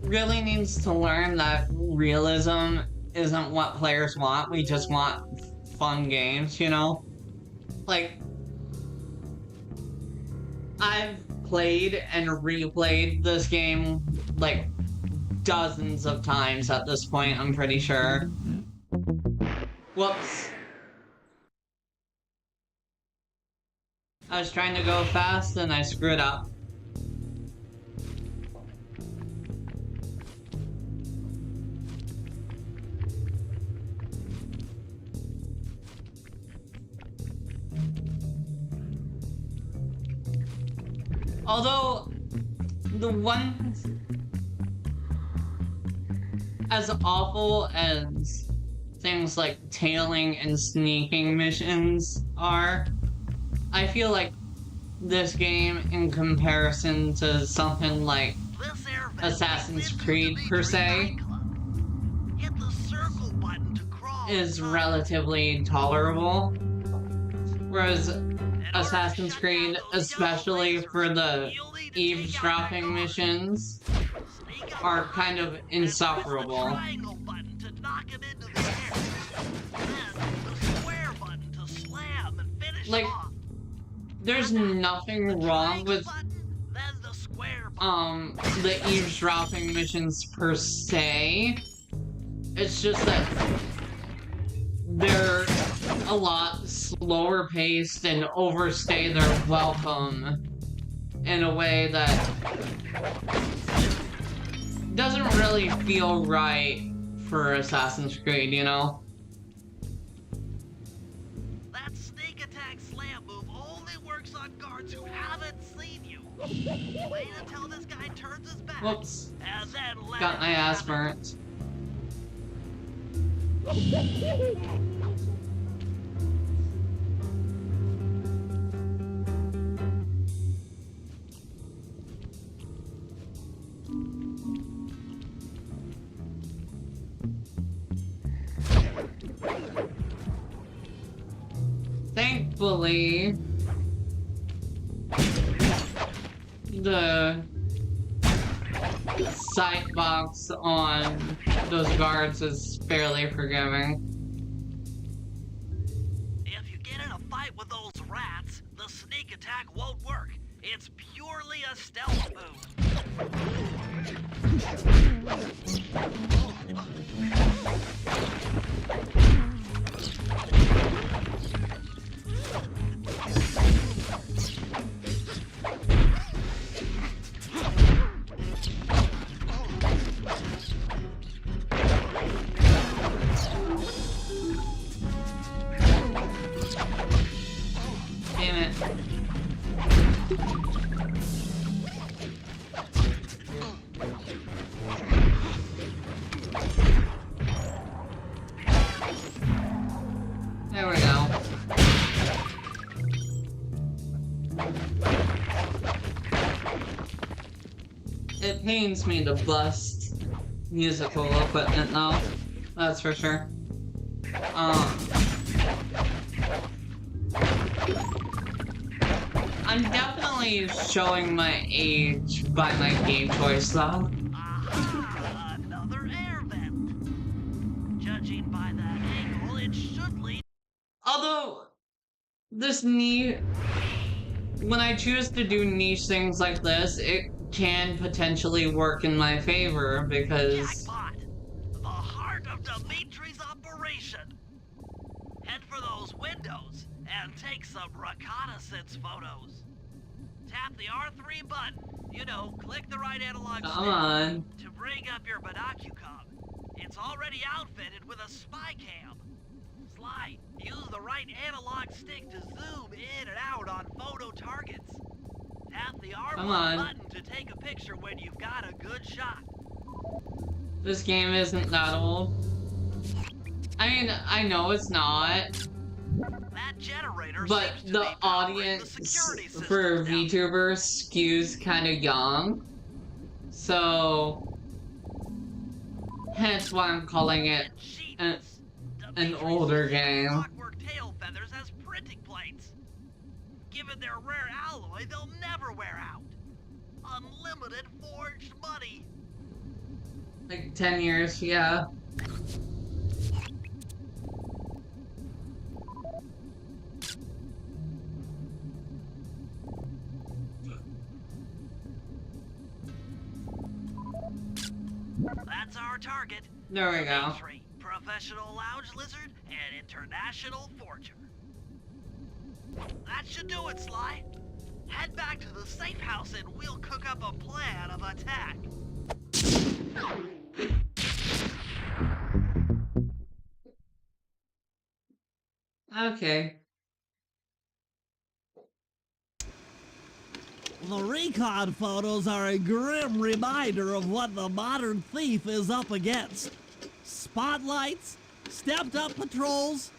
really needs to learn that realism isn't what players want. We just want fun games, you know? Like, I've played and replayed this game like dozens of times at this point, I'm pretty sure. Whoops. I was trying to go fast and I screwed up. Although, the one... as awful as things like tailing and sneaking missions are, I feel like this game, in comparison to something like This air vent Assassin's leads into Creed, the per se, nightclub. Hit the circle button to crawl is inside. relatively tolerable. Whereas In order to Assassin's shut Creed, down those especially yellow for the lasers, you'll need to take out eavesdropping that guard. missions, Sneak up are behind kind of him and press the insufferable. triangle button to knock him into the air. Then the square button to slam and finish Like, off. There's nothing wrong with Then the square button. the eavesdropping missions per se. It's just that they're a lot slower paced and overstay their welcome in a way that doesn't really feel right for Assassin's Creed, you know? That sneak attack zigzag slam move only works on guards who haven't seen you. Wait until this guy turns his back. Whoops. And then let Got my him ass have it. burnt. Thankfully, the sight box on those guards is fairly forgiving. If you get in a fight with those rats, the sneak attack won't work. It's purely a stealth move. Damn it. There we go. It pains me to bust musical equipment though, that's for sure. I'm definitely showing my age by my game choice though. Aha! Another air vent. Judging by that angle, it should lead. Although, this niche, when I choose to do niche things like this, it can potentially work in my favor because Jackpot! The heart of Dimitri's operation. Head for those windows and take some reconnaissance photos. Tap the R3 button. You know, click the right analog come stick on. to bring up your binocucom. It's already outfitted with a spy cam. Sly, use the right analog stick to zoom in and out on photo targets. Tap the Come R1 on. button to take a picture when you've got a good shot. This game isn't that old. I mean, I know it's not, That generator but seems to the be powering audience the security for systems down. VTubers skews kind of young. So, hence why I'm calling it And an Dimitri's older using game. clockwork tail feathers as printing plates. Given their rare alloy, they'll never wear out. Unlimited forged money. Like 10 years, yeah. That's our target. There we go. Dimitri, professional lounge lizard and international forger. That should do it, Sly. Head back to the safe house and we'll cook up a plan of attack. Okay. The recon photos are a grim reminder of what the modern thief is up against. Spotlights, stepped-up patrols.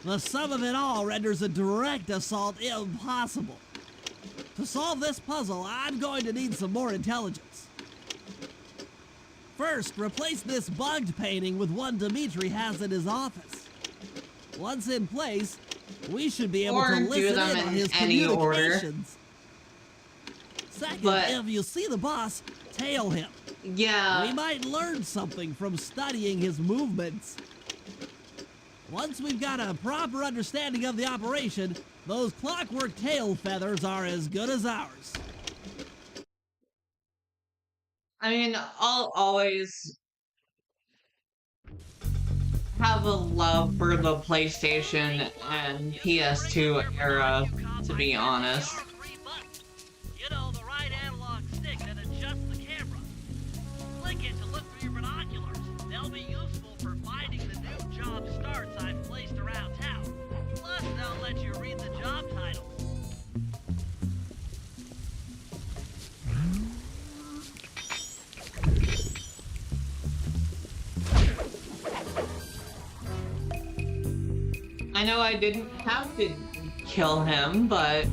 The sum of it all renders a direct assault impossible. To solve this puzzle, I'm going to need some more intelligence. First, replace this bugged painting with one Dimitri has in his office. Once in place, we should be able Or to do listen them in on in his any order. communications. Second, But- if you see the boss, tail him. We Yeah, might learn something from studying his movements. Once we've got a proper understanding of the operation, those clockwork tail feathers are as good as ours. I mean, I'll always have a love for the PlayStation and PS2 era, to be honest. You know, the right analog stick that adjusts the camera. Click it to look through your binoculars. They'll be useful for finding the new job starts I've placed around town. Plus, they'll let you read the I know I didn't have to kill him, but...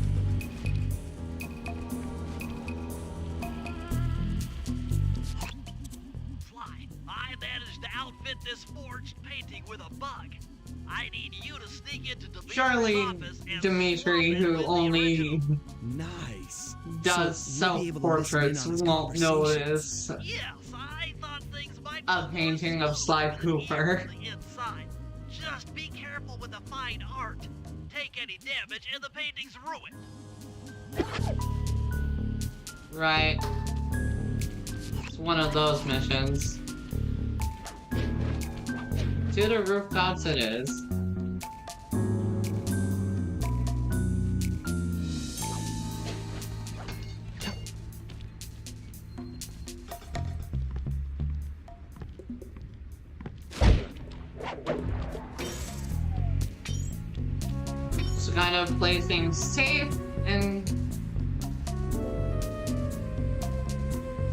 Sly, I managed to outfit this forged painting with a bug. I need you to sneak into Dimitri's Surely office and Dimitri, swap it who with the only original. Nice. does So we'll be able to listen in self-portraits on his won't conversations. notice Yes, I thought things might a be painting more of Sly smooth than Cooper. here on the inside. Just be careful with the fine art. Take any damage and the painting's ruined. Right. It's one of those missions. To the rooftops it is. To kind of play things safe and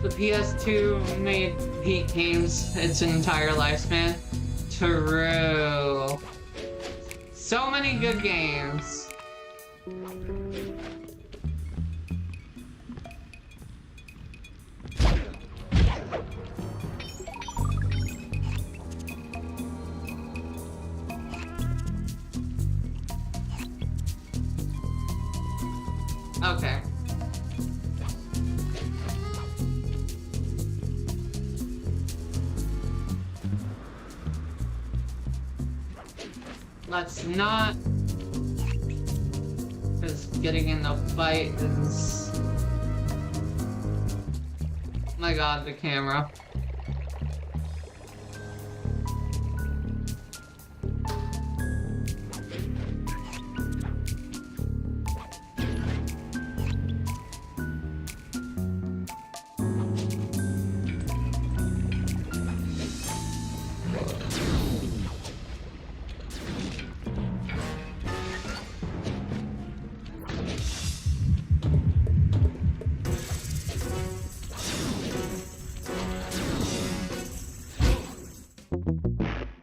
the PS2 made Peak games its entire lifespan. True. So many good games. Okay. Let's not, because getting in the fight is... My god, the camera.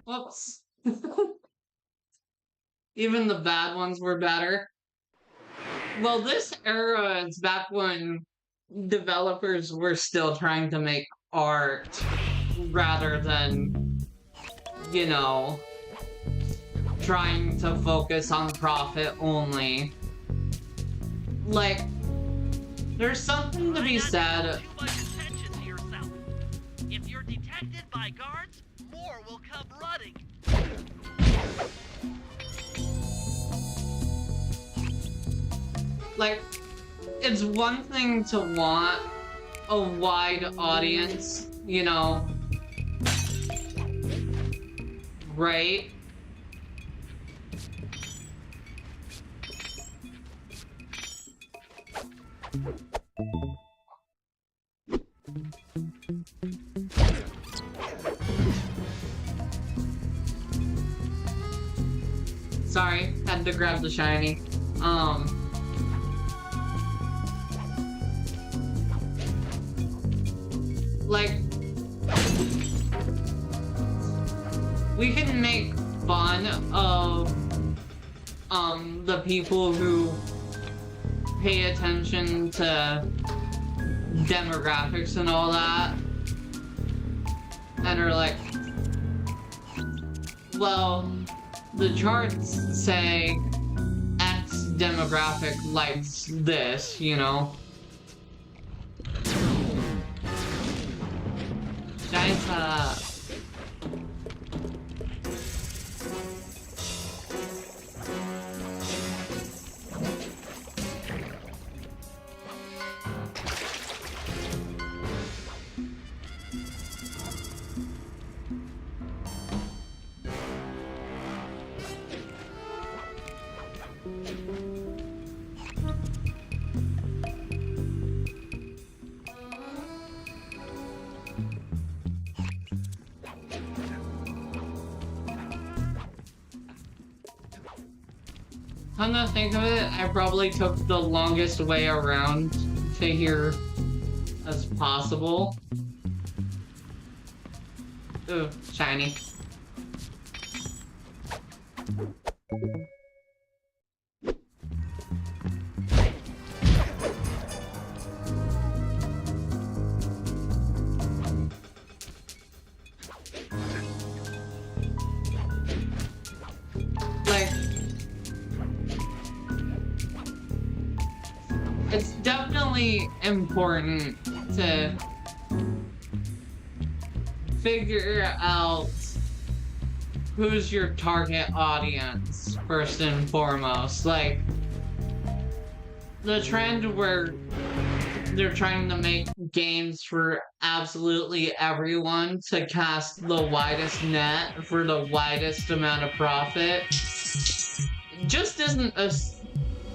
Whoops. Even the bad ones were better. Well, this era is back when developers were still trying to make art rather than, you know, trying to focus on profit only. Like, there's something to be said. Too much attention to yourself. If you're detected by guards, more will come running. Like, it's one thing to want a wide audience, you know, right? Sorry, had to grab the shiny. Like, we can make fun of, the people who pay attention to demographics and all that, and are like, well, the charts say X demographic likes this, you know? Shut up. Come to think of it, I probably took the longest way around to here as possible. Ooh, shiny. Like, it's definitely important to figure out who's your target audience, first and foremost. Like, the trend where they're trying to make games for absolutely everyone to cast the widest net for the widest amount of profit just isn't a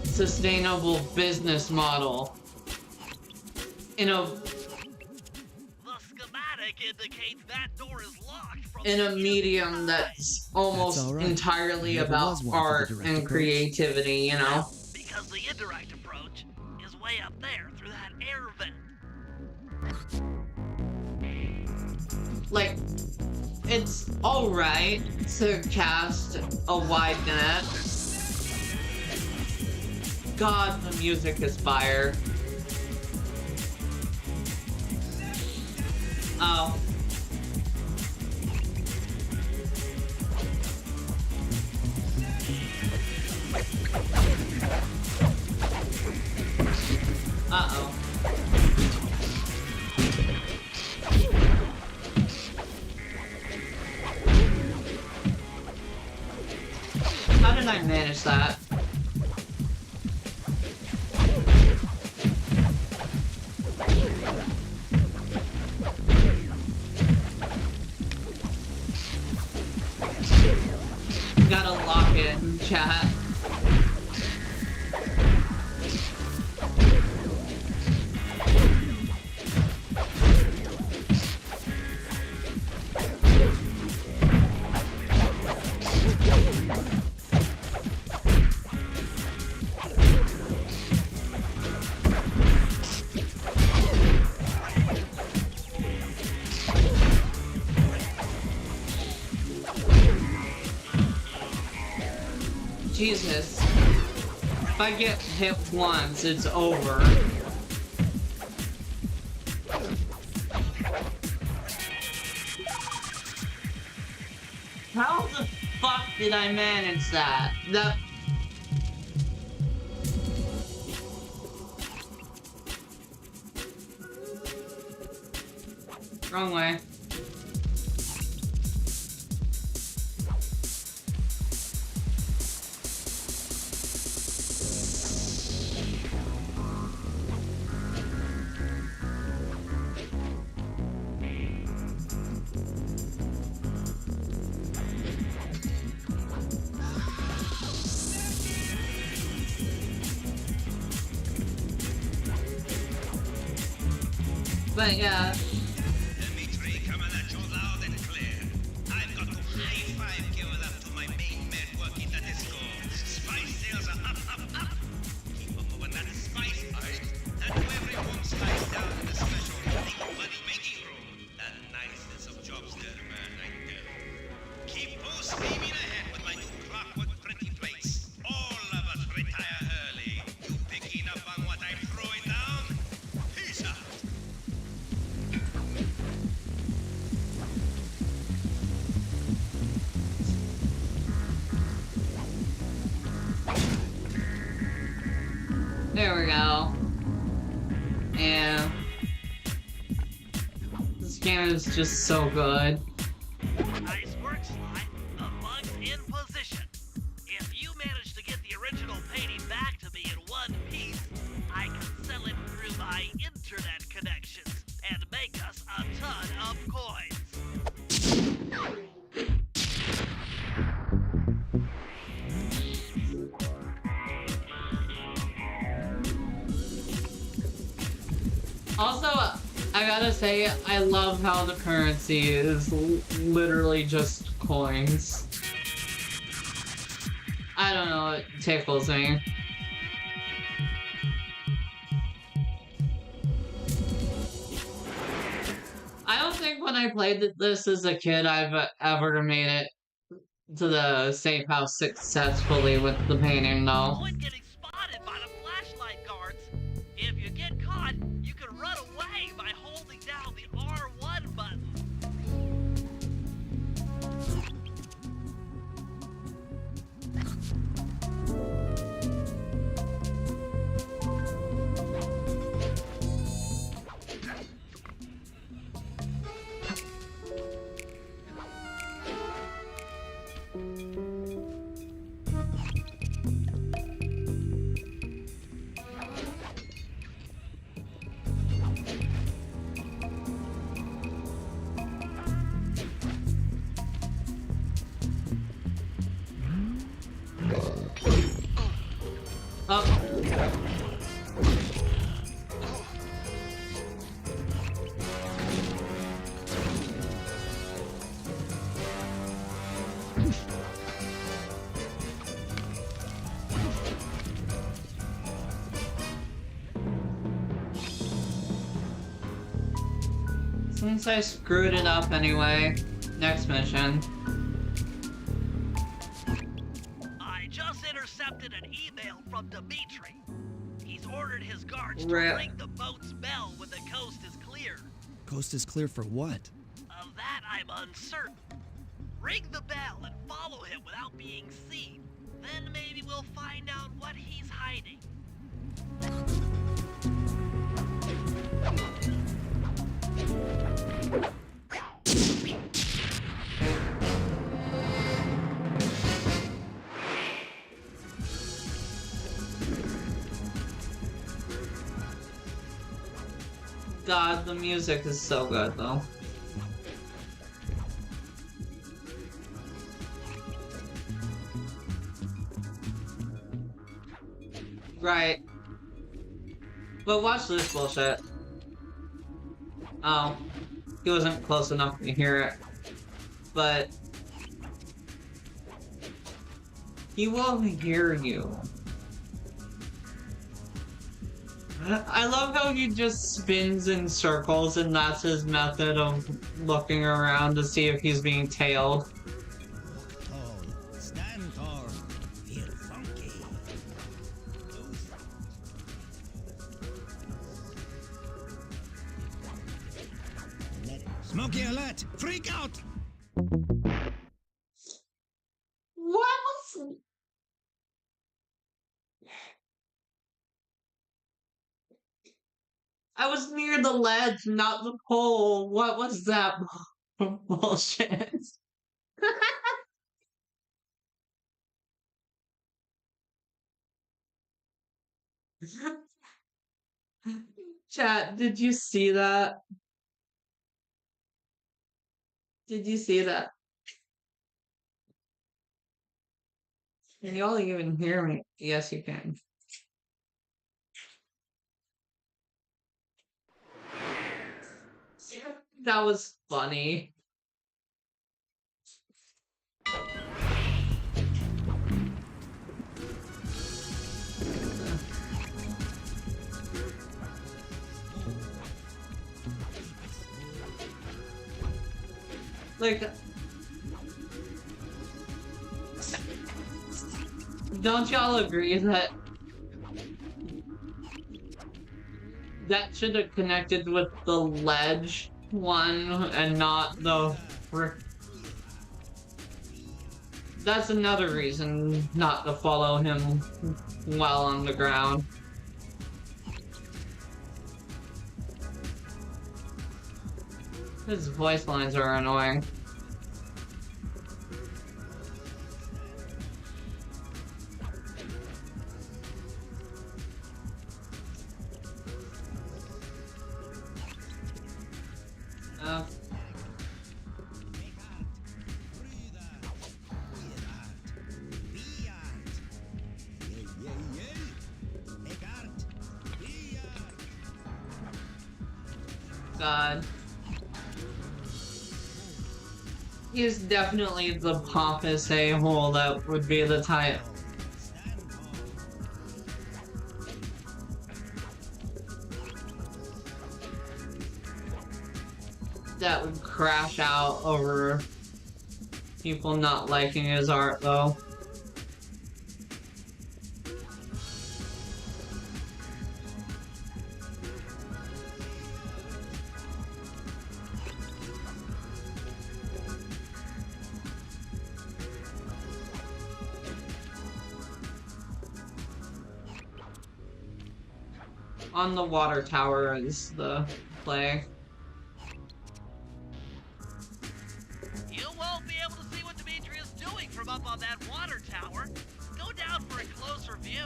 sustainable business model. The schematic indicates that door is locked from In a medium that's almost all right. entirely Never about was one for the art direct and approach. creativity, you know? because the indirect approach is way up there through that air vent. Like, it's alright to cast a wide net. God, the music is fire. Oh. Uh-oh. How did I manage that? Gotta lock it in chat. Jesus. If I get hit once, it's over. How the fuck did I manage that? Wrong way. But yeah. Dimitri, coming at you loud and clear. I've got to high five give it up to my main men working the disco. Spice sales are up, up, up. Keep on moving that spice, alright? And to everyone slice down in the special big money making room. The nicest of jobs there, man, I tell you. Keep on steaming ahead with my new clockwork printing plates. All of us retire early. You picking up on what I'm throwing down? Peace out. There we go. And this game is just so good. Nice work, Sly. The bug's in position. If you manage to get the original painting back to me in one piece, I can sell it through my internet connections and make us a ton of coins. Also, I gotta say, I love how the currency is literally just coins. I don't know, it tickles me. I don't think when I played this as a kid I've ever made it to the safe house successfully with the painting, though. Avoid getting spotted by the flashlight guards. If you get caught, you can run away by holding down the R1 button. Oh. Since I screwed it up anyway, next mission. I just intercepted an email from Dimitri. He's ordered his guards to Rip. ring the boat's bell when the coast is clear. Coast is clear for what? Of that, I'm uncertain. Ring the bell and follow him without being seen. Then maybe we'll find out what he's hiding. God, the music is so good, though. Right. But watch this bullshit. Oh. He wasn't close enough to hear it. But... he will hear you. I love how he just spins in circles and that's his method of looking around to see if he's being tailed. Tall, stand tall, feel funky. Smokey alert! Freak out! What was... I was near the ledge, not the pole. What was that bullshit? Chat, did you see that? Did you see that? Can y'all even hear me? Yes, you can. That was funny. Like, don't y'all agree that that should have connected with the ledge one and not the frick? That's another reason not to follow him while on the ground. His voice lines are annoying. God. He's definitely the pompous a-hole that would be the type that would crash out over people not liking his art, though. On the water tower is the play. You won't be able to see what Dimitri is doing from up on that water tower. Go down for a closer view.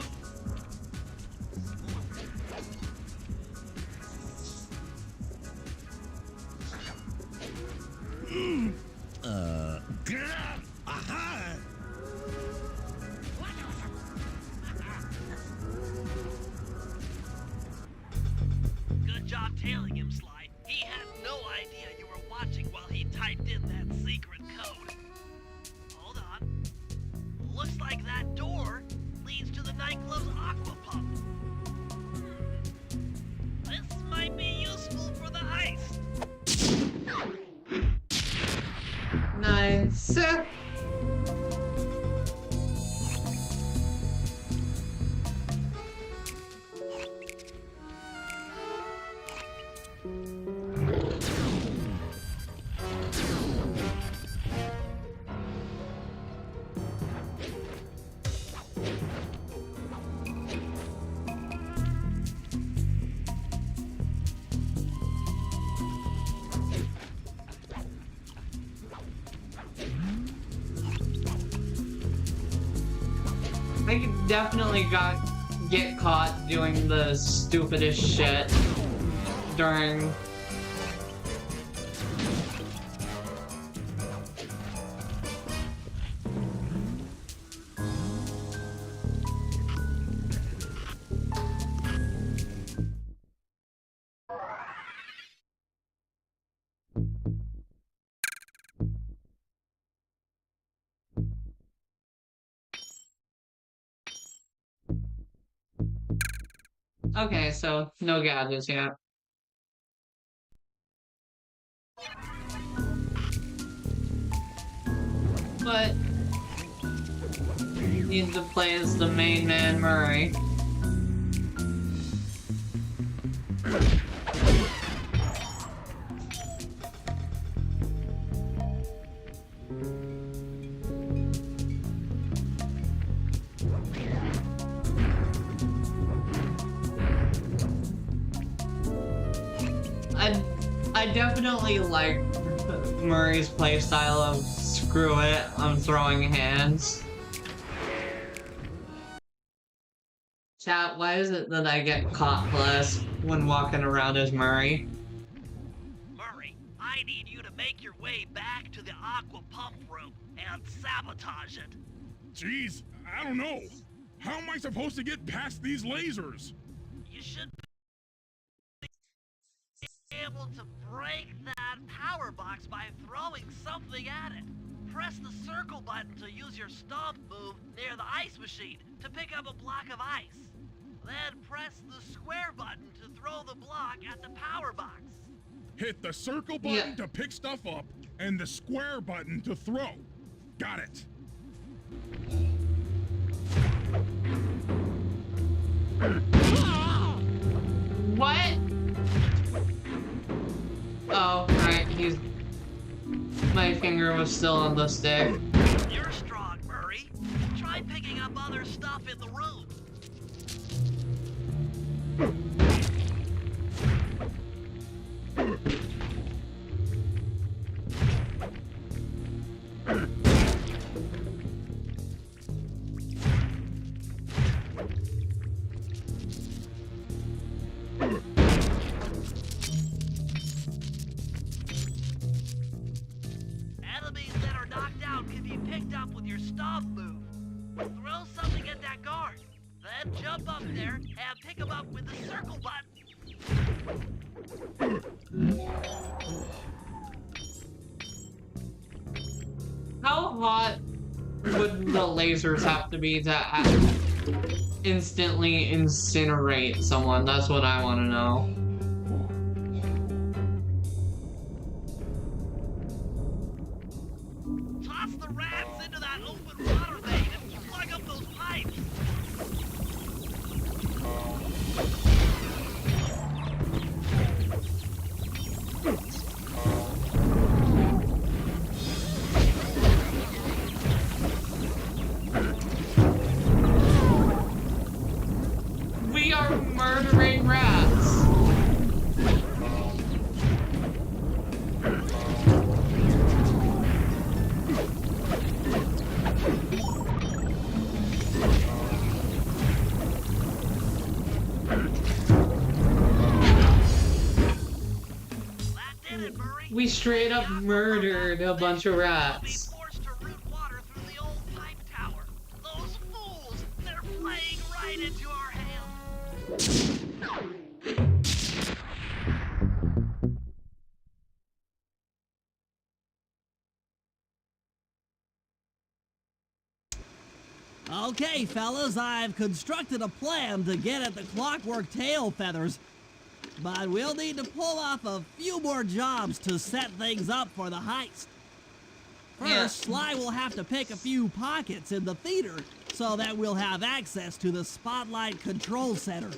Aha! Good job tailing him, Sly. He had no idea you were watching while he typed in that secret code. Hold on. Looks like that door leads to the nightclub's aqua pump. This might be useful for the heist. Nice. I definitely get caught doing the stupidest shit during Okay, so no gadgets yet. But you need to play as the main man, Murray. I definitely like Murray's playstyle of screw it, I'm throwing hands. Chat, why is it that I get caught less when walking around as Murray? Murray, I need you to make your way back to the aqua pump room and sabotage it. Jeez, I don't know. How am I supposed to get past these lasers? You should be able to break that power box by throwing something at it. Press the circle button to use your stomp move near the ice machine to pick up a block of ice. Then press the square button to throw the block at the power box. Hit the circle button to pick stuff up and the square button to throw. Got it. What? Oh, right, my finger was still on the stick. You're strong, Murray. Try picking up other stuff in the room. Enemies that are knocked out can be picked up with your stomp move. Throw something at that guard, then jump up there and pick them up with the circle button. How hot would the lasers have to be to instantly incinerate someone? That's what I want to know. Toss the are murdering rats. We straight up murdered a bunch of rats. Forced to root water through the old pipe tower. Those fools! They're playing right into our hands. Okay, fellas, I've constructed a plan to get at the clockwork tail feathers. But we'll need to pull off a few more jobs to set things up for the heist. First, Sly will have to pick a few pockets in the theater so that we'll have access to the Spotlight Control Center.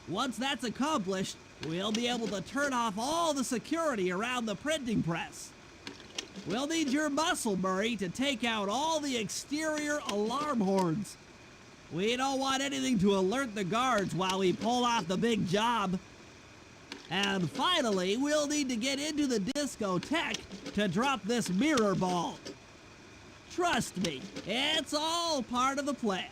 Once that's accomplished, we'll be able to turn off all the security around the printing press. We'll need your muscle, Murray, to take out all the exterior alarm horns. We don't want anything to alert the guards while we pull off the big job. And finally, we'll need to get into the discotheque to drop this mirror ball. Trust me, it's all part of the plan.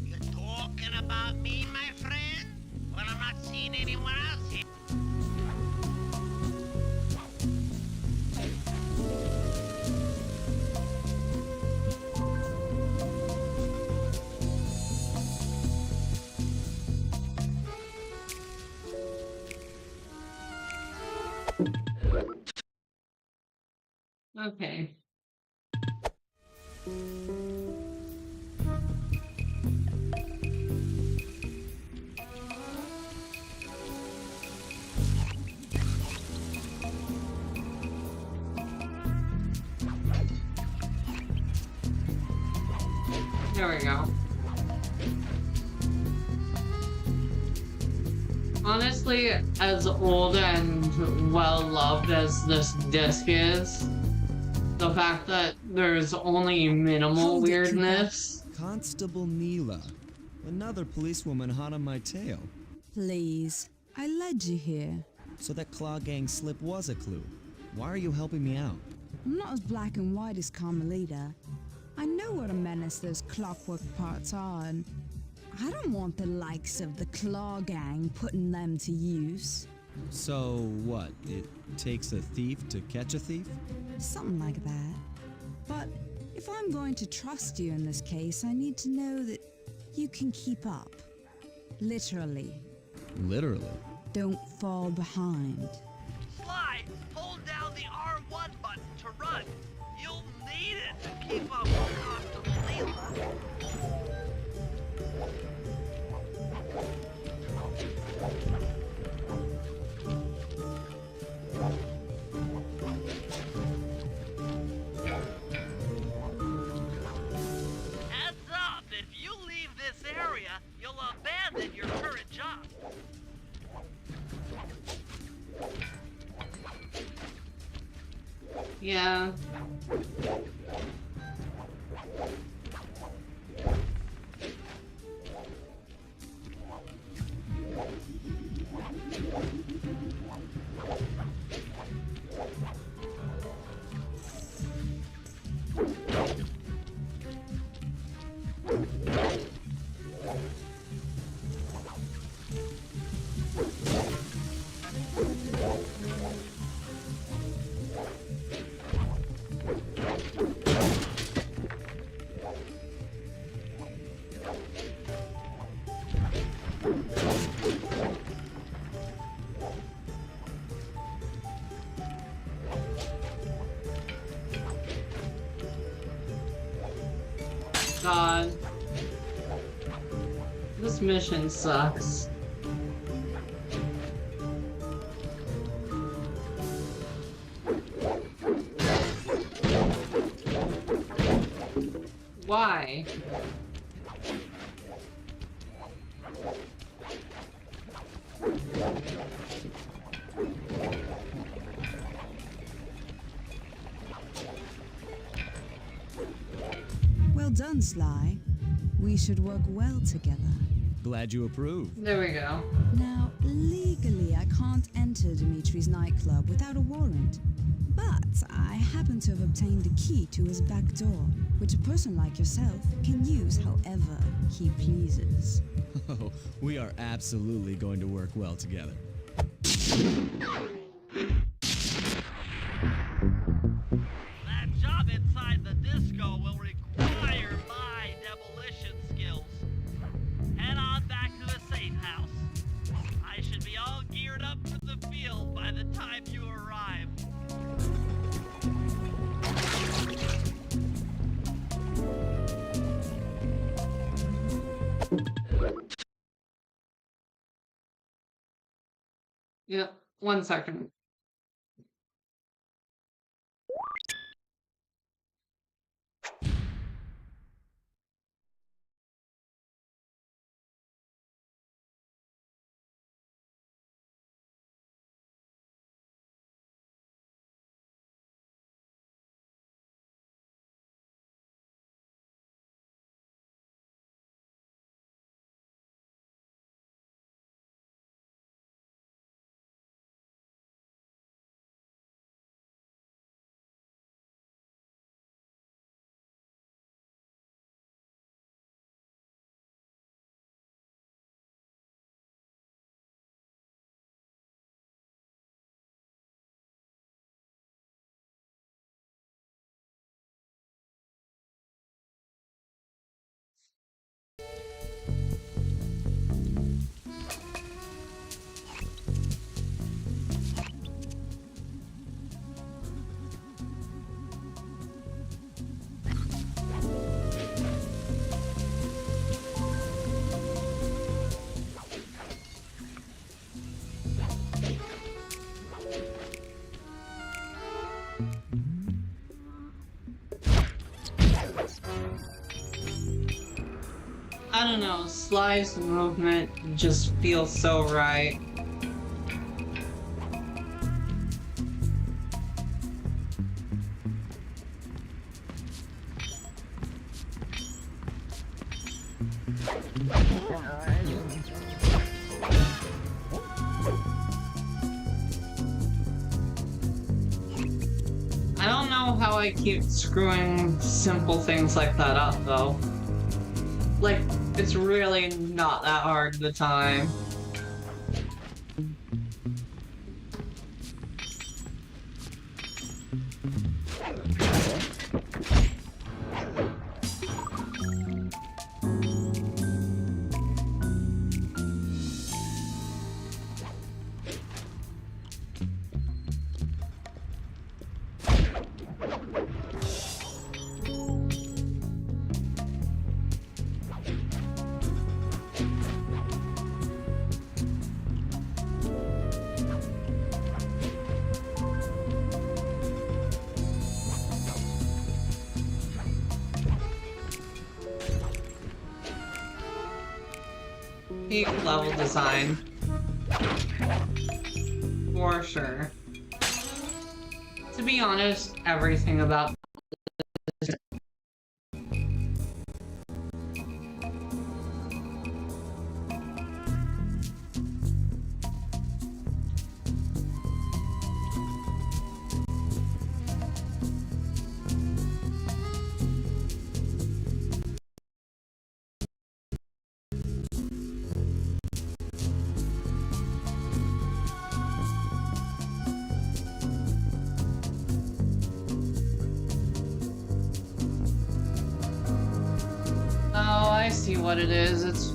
You talking about me, my friend? Well, I'm not seeing anyone else here. Okay. There we go. Honestly, as old and well-loved as this disc is, the fact that there's only minimal weirdness. Constable Neela. Another policewoman hot on my tail. Please, I led you here. So that Claw Gang slip was a clue. Why are you helping me out? I'm not as black and white as Carmelita. I know what a menace those clockwork parts are, and I don't want the likes of the Claw Gang putting them to use. So what? It takes a thief to catch a thief? Something like that. But if I'm going to trust you in this case, I need to know that you can keep up. Literally. Literally. Don't fall behind. Sly, hold down the R1 button to run. You'll need it to keep up with Constable Neela. Heads up, if you leave this area, you'll abandon your current job. Yeah. God. This mission sucks. Why? Well done, Sly. We should work well together. Glad you approve. There we go. Now, legally, I can't enter Dimitri's nightclub without a warrant. But I happen to have obtained a key to his back door, which a person like yourself can use however he pleases. Oh, we are absolutely going to work well together. That job inside the disco will require my demolition skills. Head on back to the safe house. I should be all geared up for the field by the time you arrive. Yeah, 1 second. I don't know, Sly's movement just feels so right. I don't know how I keep screwing simple things like that up, though. Like, it's really not that hard at the time. Peak level design. For sure. To be honest, everything about this. Oh, I see what it is. It's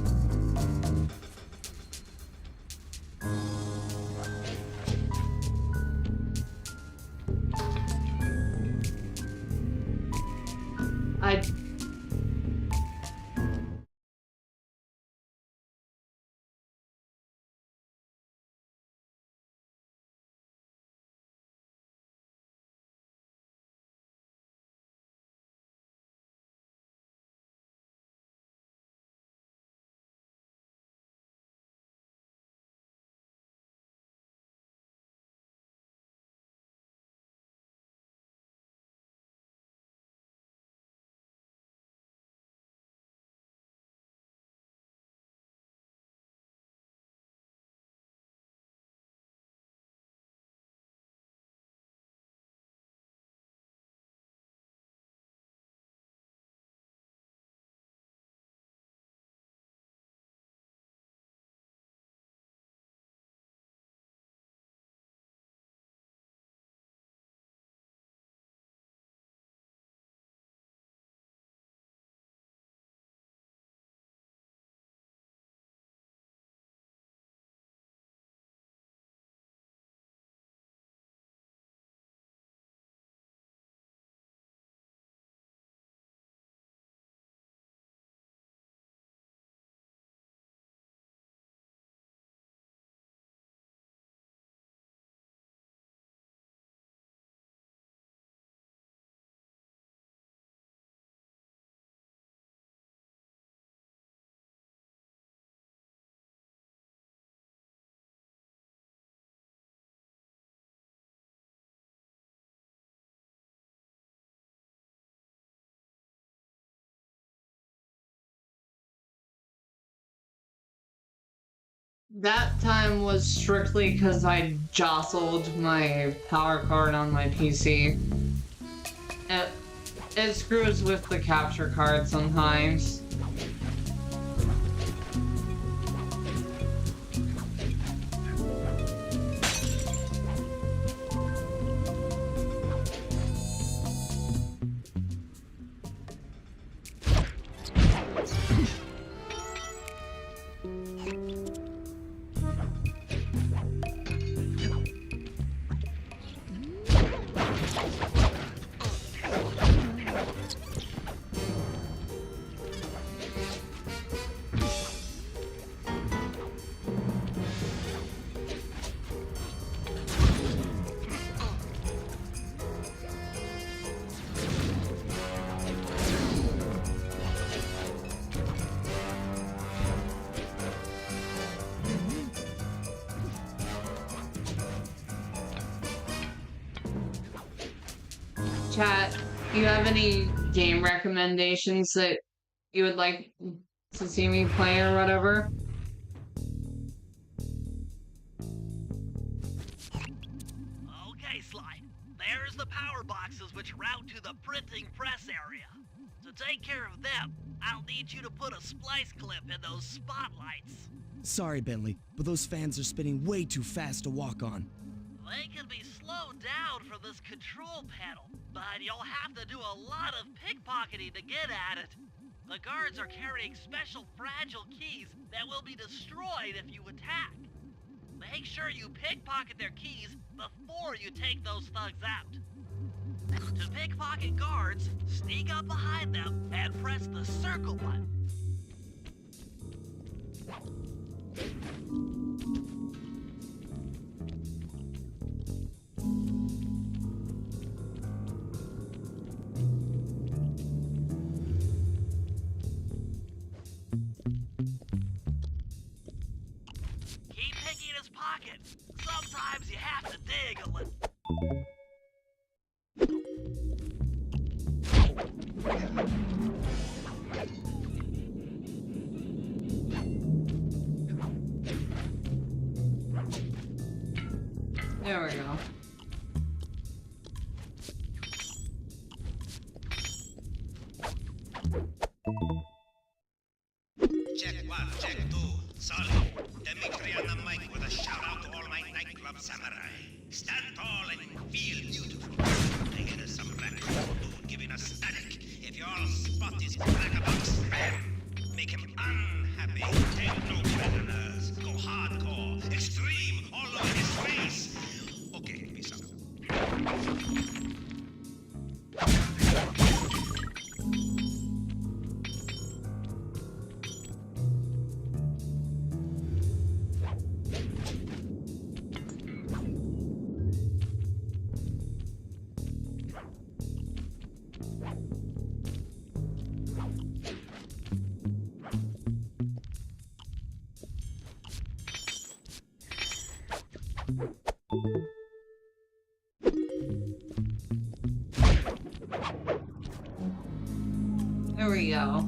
That time was strictly because I jostled my power card on my PC. It screws with the capture card sometimes. Chat, do you have any game recommendations that you would like to see me play or whatever? Okay, Sly. There's the power boxes which route to the printing press area. To take care of them, I'll need you to put a splice clip in those spotlights. Sorry, Bentley, but those fans are spinning way too fast to walk on. They can be slowed down from this control panel, but you'll have to do a lot of pickpocketing to get at it. The guards are carrying special fragile keys that will be destroyed if you attack. Make sure you pickpocket their keys before you take those thugs out. To pickpocket guards, sneak up behind them and press the circle button. Keep picking his pocket. Sometimes you have to dig a little. There we go. Check 1, check 2. Solid. Dimitri on the mic with a shout out to all my nightclub samurai. Stand tall and feel beautiful. I hear some rat dude giving us static. If you all spot his crackerbox, make him unhappy. Take no prisoners. Go hardcore. Extreme all over his face. Okay, peace out. There we go.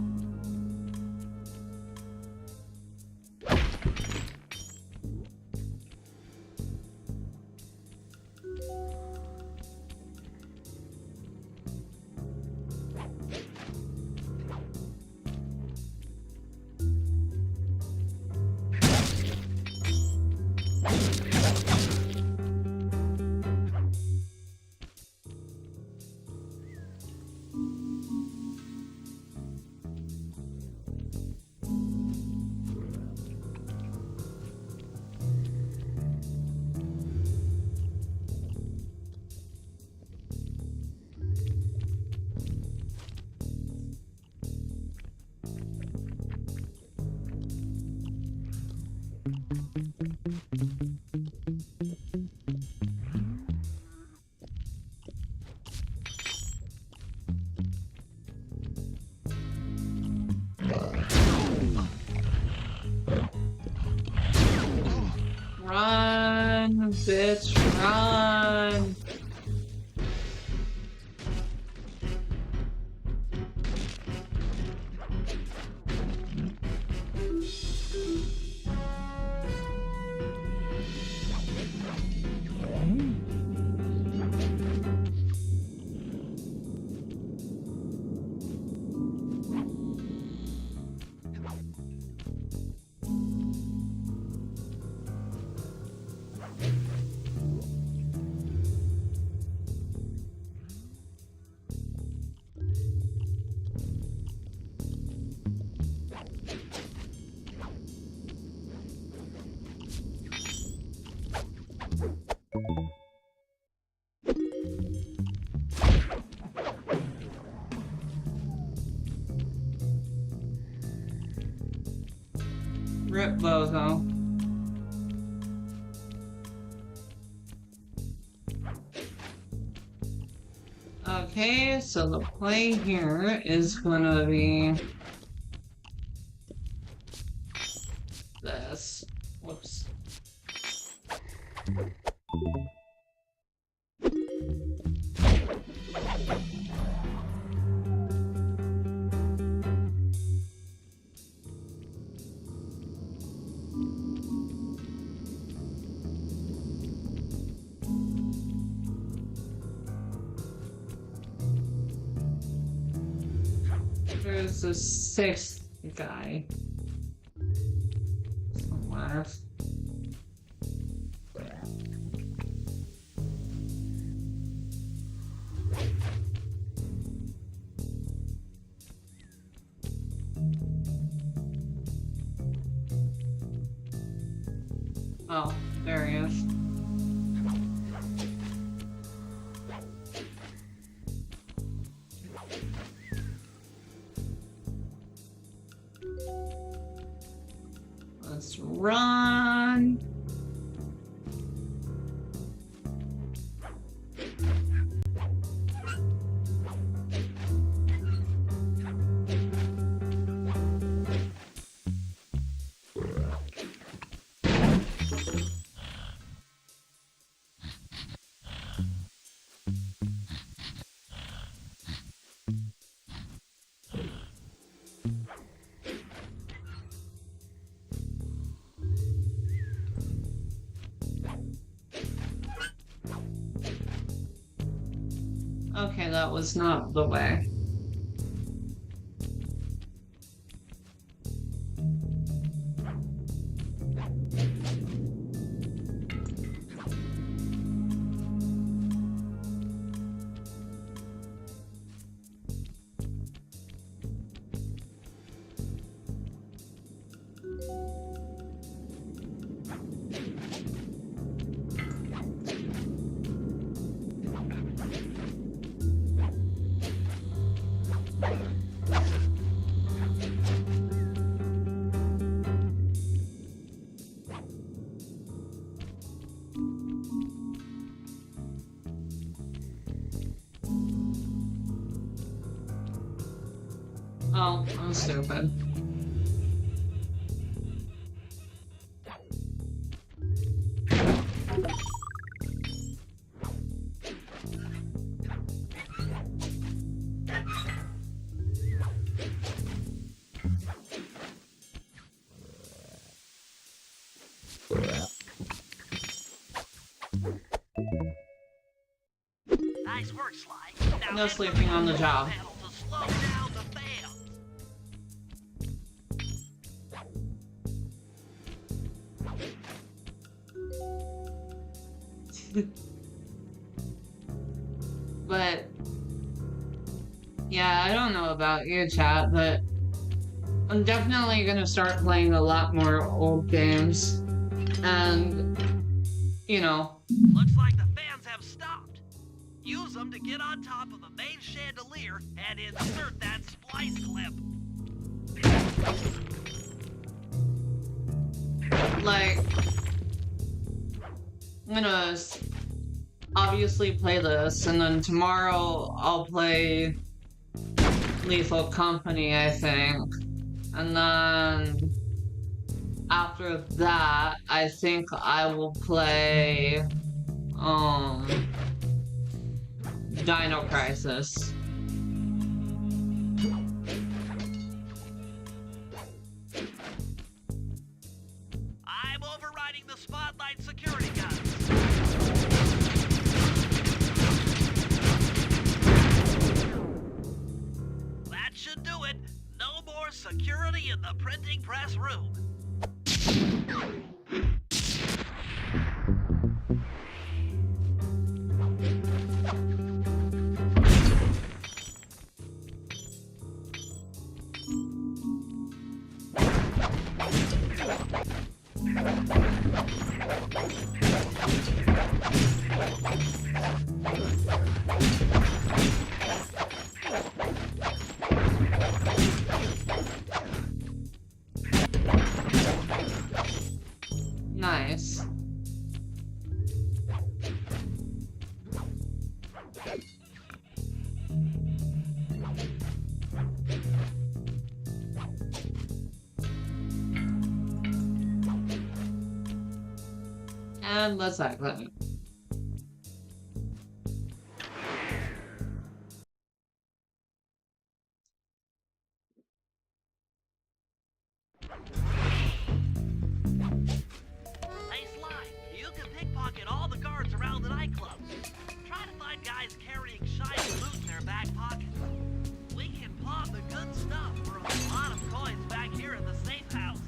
Run, bitch, run. Okay, so the play here is gonna be this. Whoops. There's the sixth guy. Somewhere. Oh, there he is. Let's run. Okay, that was not the way. Oh, I'm stupid. Nice work, Sly. Now No sleeping on the job. pedal to slow down the band. But yeah, I don't know about you, chat, but I'm definitely gonna start playing a lot more old games. And, you know, Looks like the fans have stopped. Use them to get on top of the main chandelier and insert that splice clip. like, I'm gonna obviously play this, and then tomorrow I'll play Lethal Company, I think. And then after that, I think I will play Dino Crisis. I'm overriding the spotlight security guns. That should do it. No more security in the printing press room. Nice. And let's exit. Hey Sly, you can pickpocket all the guards around the nightclub. Try to find guys carrying shiny loot in their back pockets. We can pawn the good stuff for a lot of coins back here in the safe house.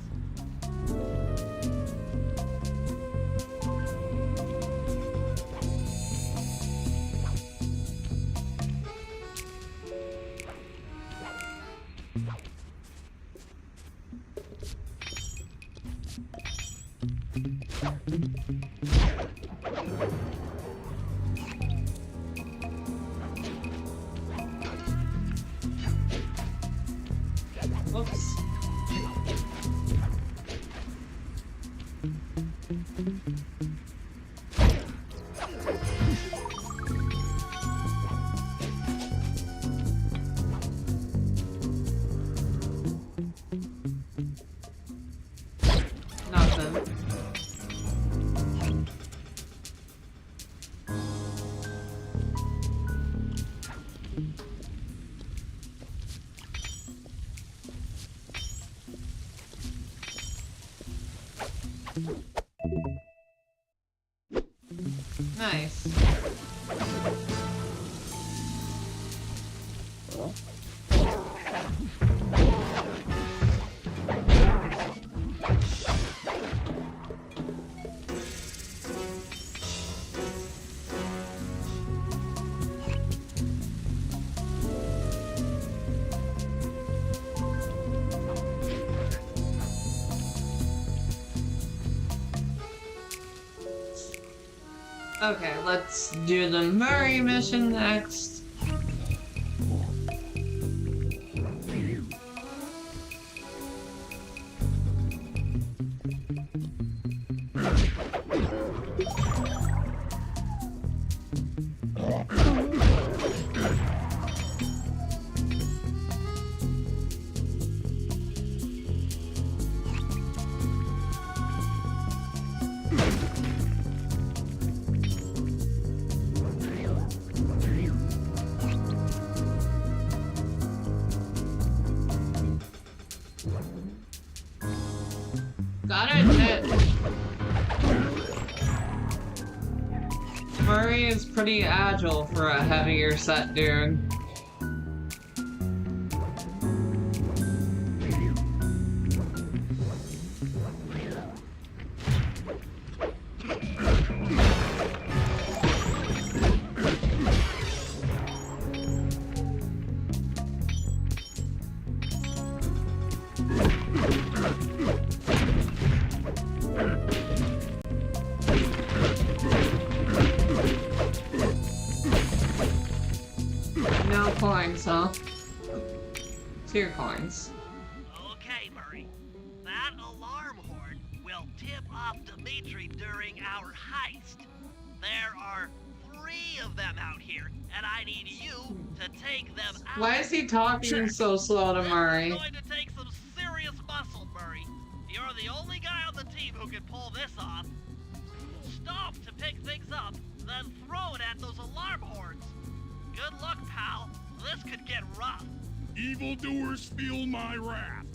Whoops. Nothing. Nice. Okay, let's do the Murray mission next. Gotta admit, Murray is pretty agile for a heavier set dude. No coins, huh? 2 coins. Okay, Murray. That alarm horn will tip off Dimitri during our heist. There are 3 of them out here, and I need you to take them out. Why is he talking so slow to Murray? This is going to take some serious muscle, Murray. You're the only guy on the team who can pull this off. Stop to pick things up, then throw it at those alarm horns. Good luck, pal. This could get rough. Evildoers feel my wrath.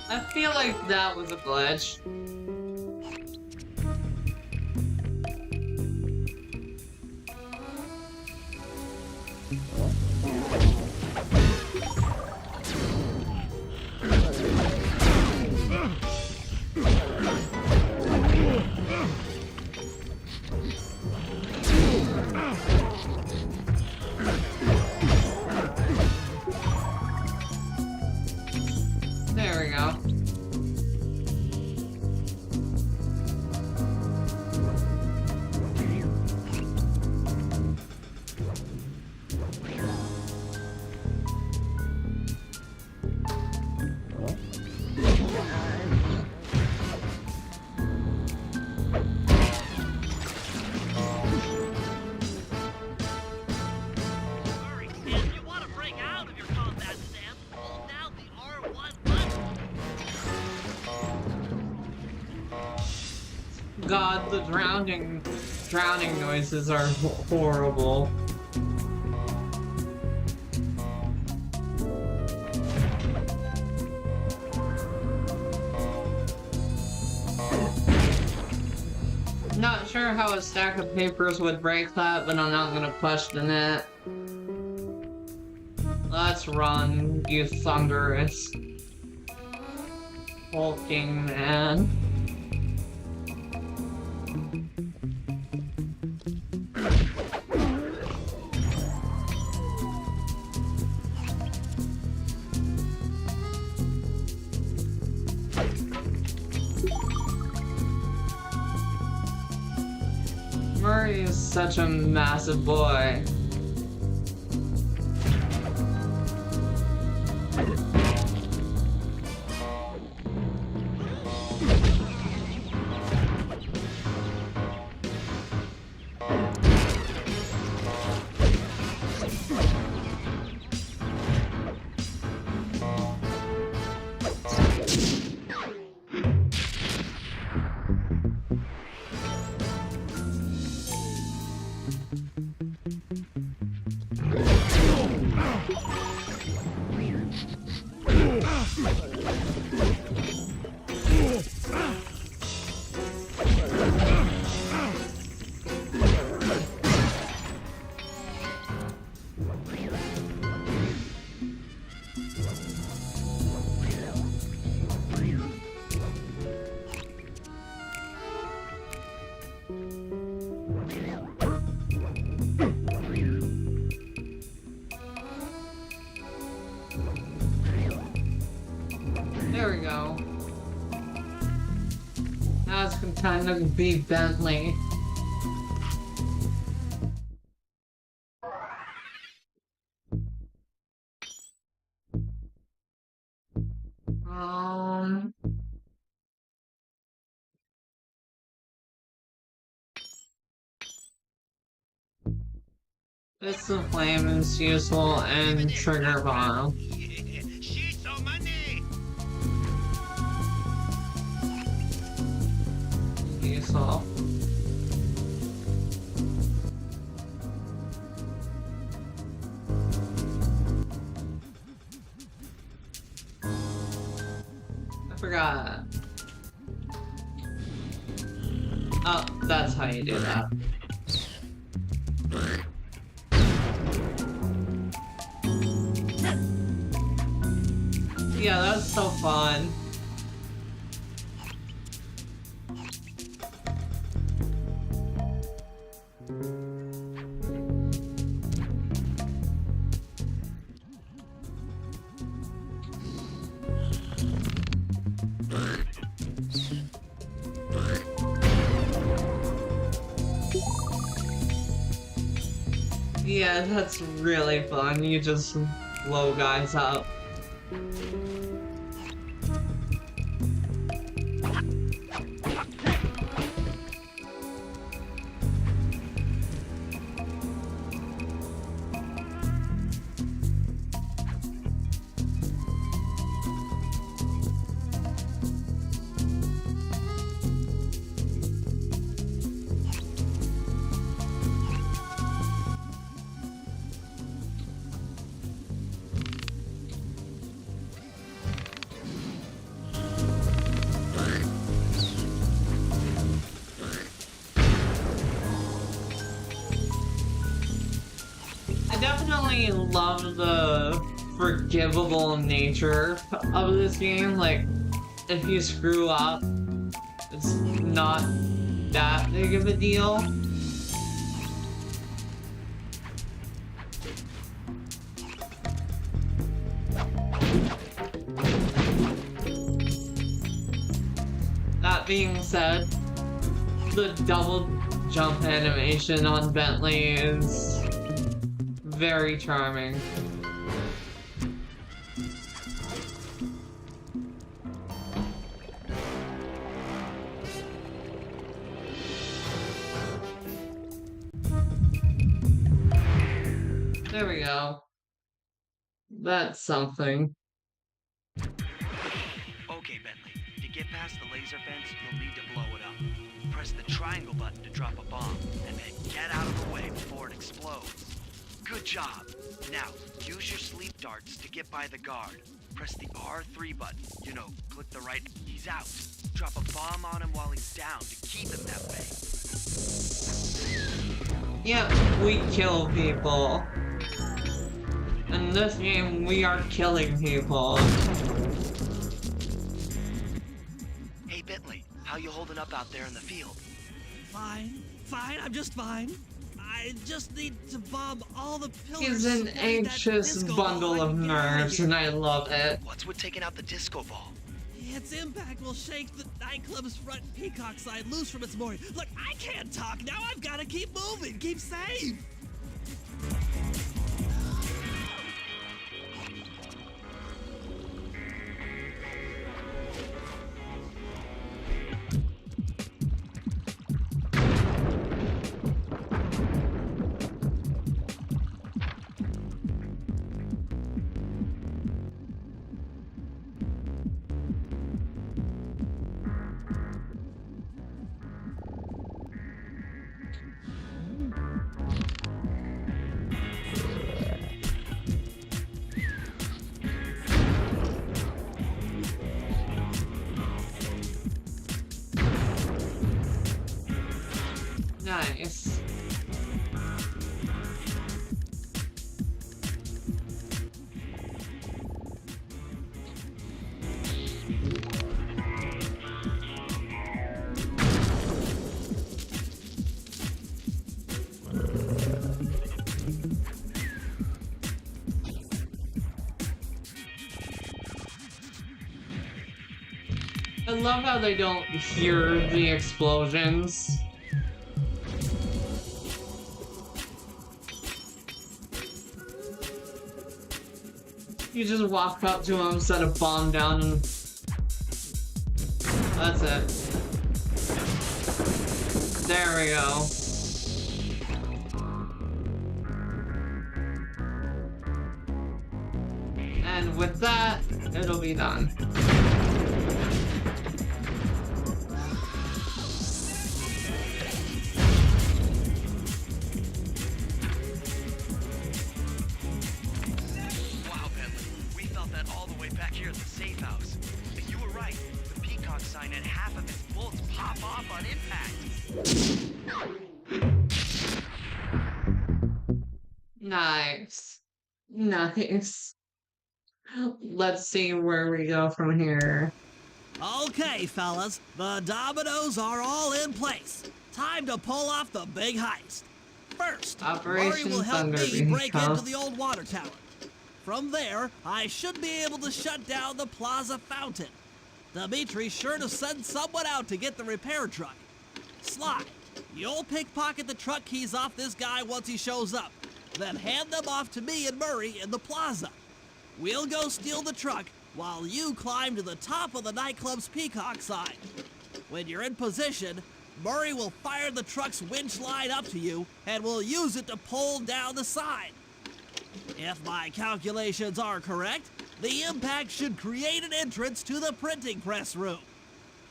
I feel like that was a glitch. go. Murray, if you want to break out of your combat stance, hold down the R1 button. God, the drowning noises are horrible. Not sure how a stack of papers would break that, but I'm not gonna question it. Let's run, you thunderous hulking man. Murray is such a massive boy. There we go. Now it's time to be Bentley. It's the flame is useful and trigger bomb. She's so money. Useful. I forgot. Oh, that's how you do that. Yeah, that's so fun. Yeah, that's really fun. You just blow guys up. I definitely love the forgivable nature of this game. Like, if you screw up, it's not that big of a deal. That being said, the double jump animation on Bentley is very charming. There we go. That's something. Okay, Bentley. To get past the laser fence, you'll need to blow it up. Press the triangle button to drop a bomb, and then get out of the way before it explodes. Good job. Now, use your sleep darts to get by the guard. Press the R3 button. You know, click the right. He's out. Drop a bomb on him while he's down to keep him that way. Yep, we kill people. In this game, we are killing people. Hey, Bentley, how you holding up out there in the field? Fine, I'm just fine. I just need to bomb all the pillars. He's an anxious bundle of nerves, and I love it. What's with taking out the disco ball? Its impact will shake the nightclub's front peacock side loose from its mooring. Look, I can't talk now. I've got to keep moving, keep safe. Nice. I love how they don't hear the explosions. You just walk up to him, set a bomb down, and that's it. There we go. And with that, it'll be done. Nice. Nice. Let's see where we go from here. Okay, fellas, the dominoes are all in place. Time to pull off the big heist. First, Murray will help me break into the old water tower. From there, I should be able to shut down the plaza fountain. Dimitri's sure to send someone out to get the repair truck. Sly, you'll pickpocket the truck keys off this guy once he shows up. Then hand them off to me and Murray in the plaza. We'll go steal the truck while you climb to the top of the nightclub's peacock side. When you're in position, Murray will fire the truck's winch line up to you and will use it to pull down the side. If my calculations are correct, the impact should create an entrance to the printing press room.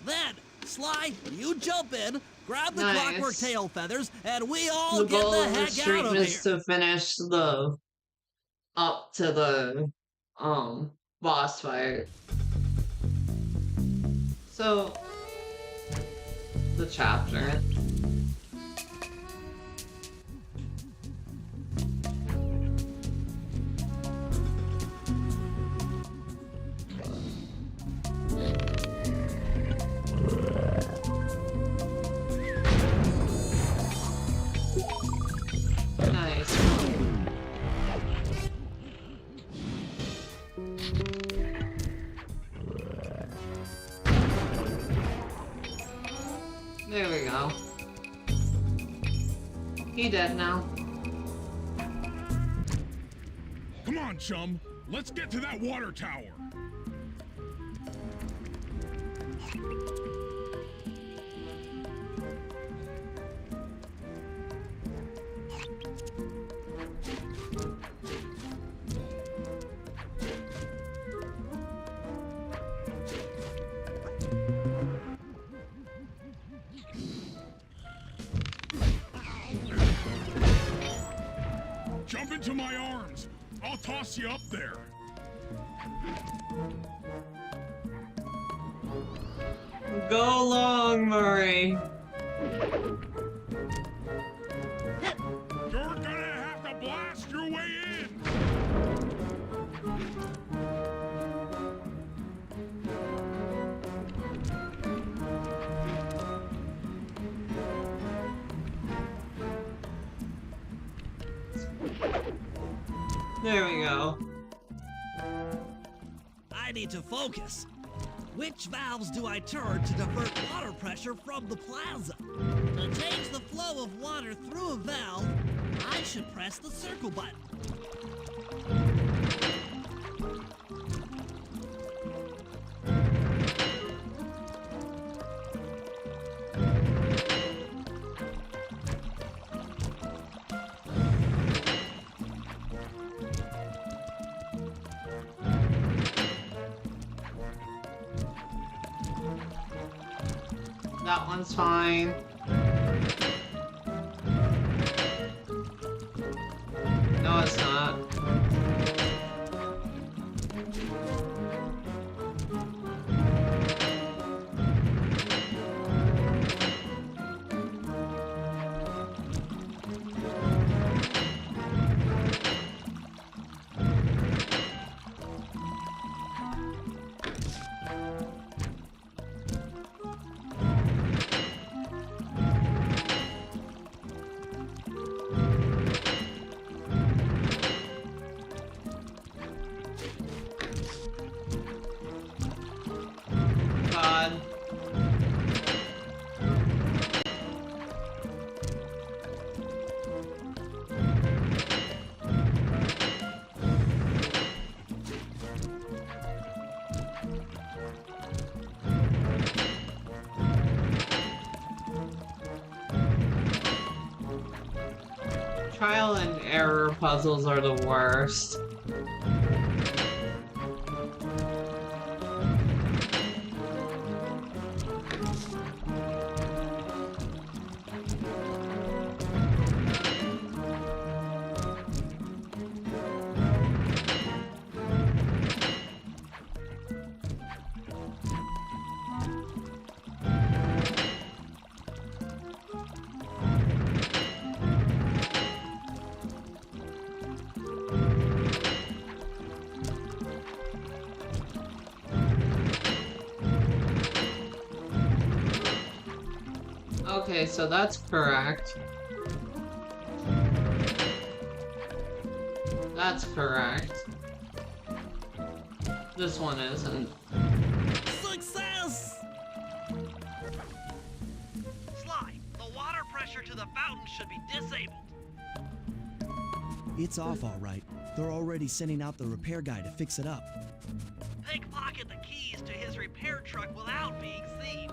Then, Sly, you jump in, grab the clockwork tail feathers, and we all get the heck out of here. Is to finish the up to the boss fight. So the chapter. There we go. He dead now. Come on, chum. Let's get to that water tower. Jump into my arms. I'll toss you up there. Go long, Murray. You're gonna have to blast your way in. There we go. I need to focus. Which valves do I turn to divert water pressure from the plaza? To change the flow of water through a valve, I should press the circle button. That one's fine. No, it's not. God. Trial and error puzzles are the worst. Okay, so that's correct. That's correct. This one isn't. Success! Sly, the water pressure to the fountain should be disabled. It's off all right. They're already sending out the repair guy to fix it up. Pickpocket the keys to his repair truck without being seen.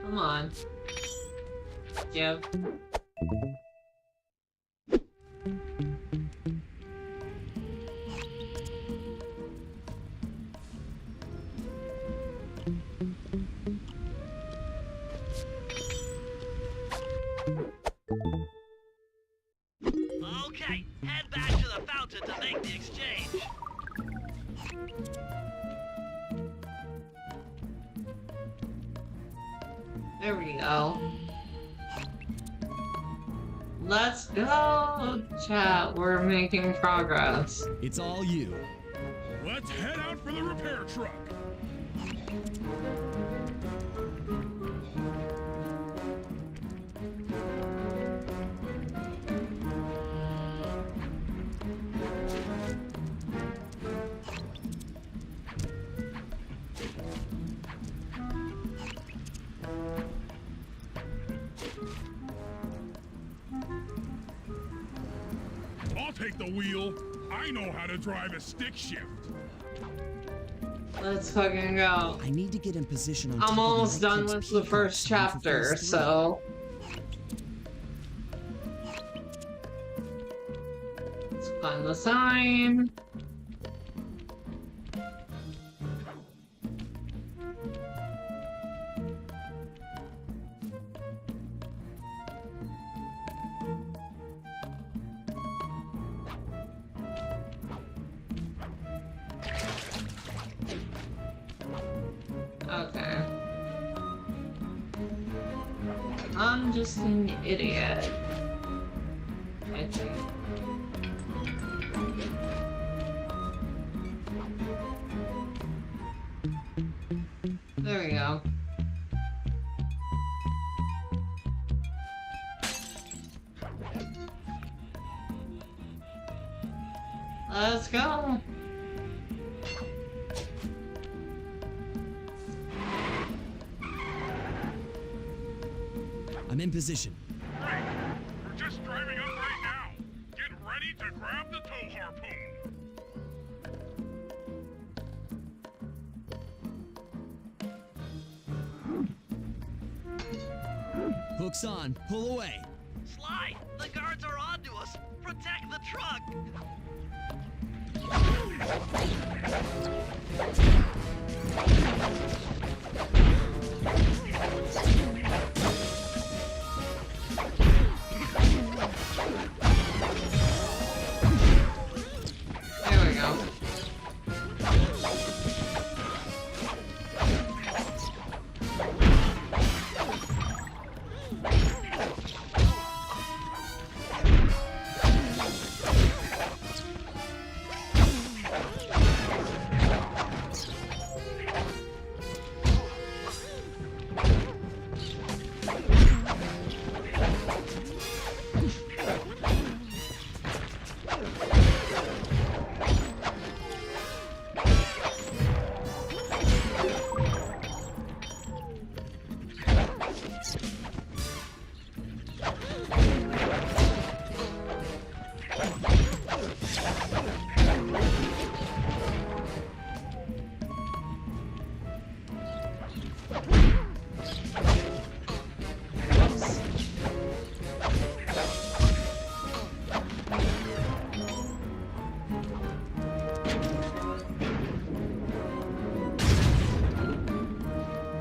Come on. Give. Okay, head back to the fountain to make the exchange. There we go. Let's go, chat. We're making progress. It's all you. Let's head out for the repair truck. I'll take the wheel. I know how to drive a stick shift. Let's fucking go. I need to get in position on I'm top of almost the done Nightclub's with the peacock first sign for chapter, phase 3. so let's find the sign. Okay. I'm just an idiot. I think. There we go. Let's go. I'm in position. Great. We're just driving up right now. Get ready to grab the tow harpoon. Hook's on. Pull away. Sly, the guards are onto us. Protect the truck. There we go.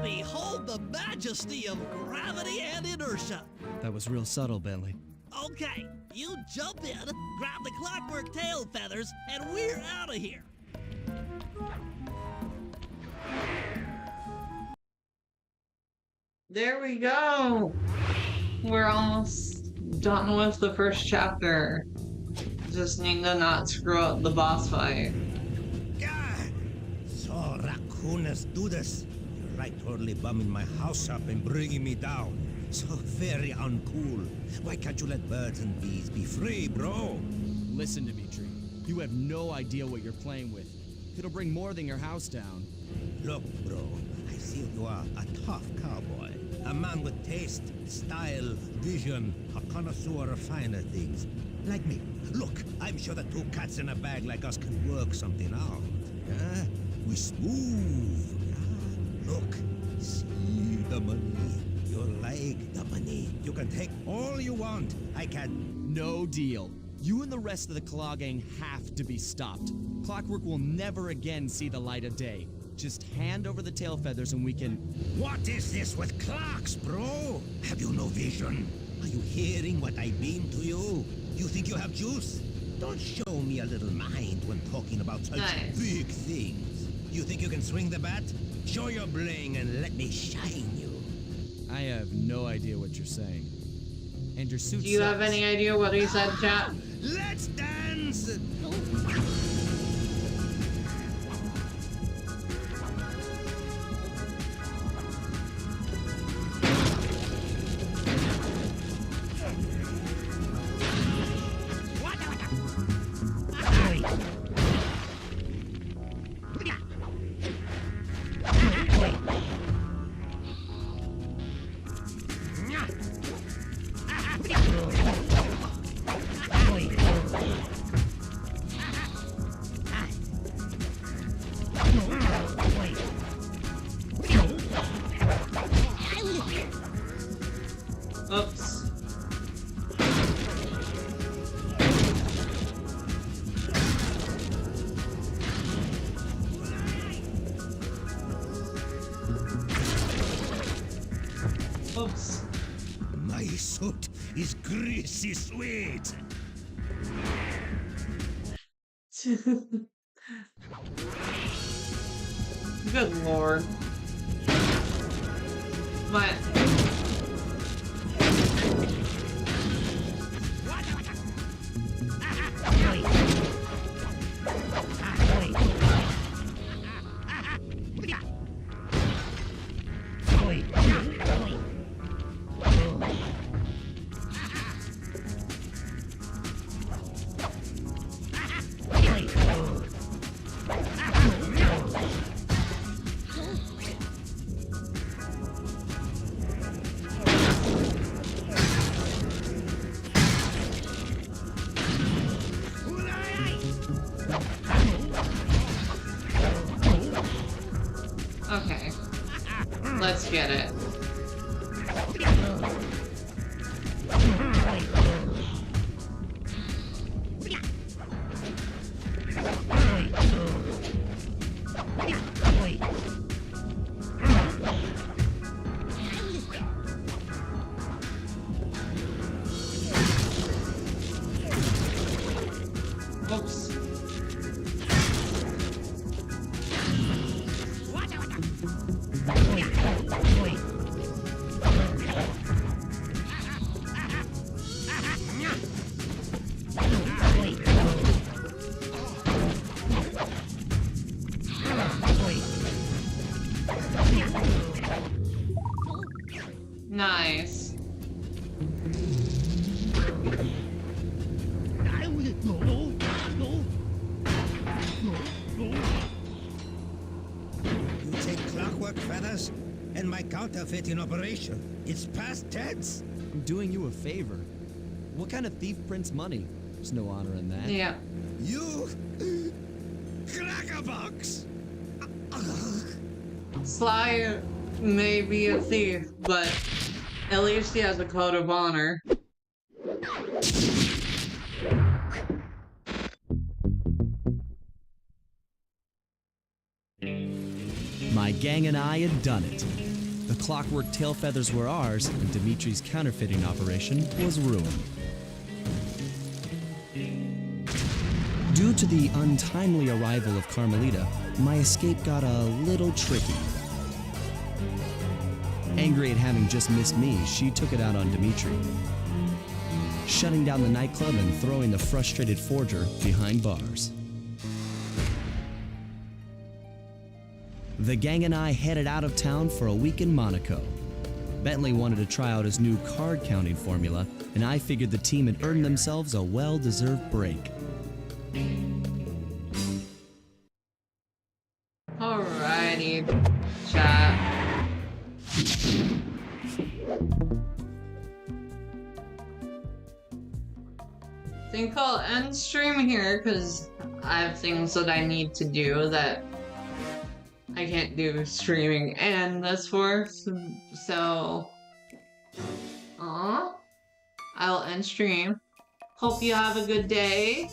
Behold the majesty of gravity and inertia. That was real subtle, Bentley. Okay, you jump in, grab the clockwork tail feathers, and we're out of here. There we go. We're almost done with the first chapter. Just need to not screw up the boss fight. God! So raccooners do this. You're right, totally bumming my house up and bringing me down. So very uncool. Why can't you let birds and bees be free, bro? Listen to me, Tree. You have no idea what you're playing with. It'll bring more than your house down. Look, bro, I see you are a tough cowboy. A man with taste, style, vision, a connoisseur of finer things. Like me. Look, I'm sure the two cats in a bag like us can work something out. Yeah? We smooth. Yeah? Look, see the money. You like the money. You can take all you want. I can. No deal. You and the rest of the Claw Gang have to be stopped. Clockwork will never again see the light of day. Just hand over the tail feathers and we can... What is this with clocks, bro? Have you no vision? Are you hearing what I beam to you? You think you have juice? Don't show me a little mind when talking about such Nice. big things. You think you can swing the bat? Show your bling and let me shine you. I have no idea what you're saying. And your suit Do you have sucks. any idea what he said, chat? Let's dance! Oops. Oops. My suit is greasy sweet. Good lord. But okay. Let's get it. Oops. Nice. You take clockwork feathers and my counterfeit in operation. It's past tense. I'm doing you a favor. What kind of thief prints money? There's no honor in that. Yeah. You crackerbox. Sly may be a thief, but at least he has a code of honor. My gang and I had done it. The clockwork tail feathers were ours, and Dimitri's counterfeiting operation was ruined. Due to the untimely arrival of Carmelita, my escape got a little tricky. Angry at having just missed me, she took it out on Dimitri, shutting down the nightclub and throwing the frustrated forger behind bars. The gang and I headed out of town for a week in Monaco. Bentley wanted to try out his new card counting formula, and I figured the team had earned themselves a well-deserved break. Alrighty, chat. I think I'll end stream here because I have things that I need to do that I can't do streaming and this for. So, I'll end stream. Hope you have a good day.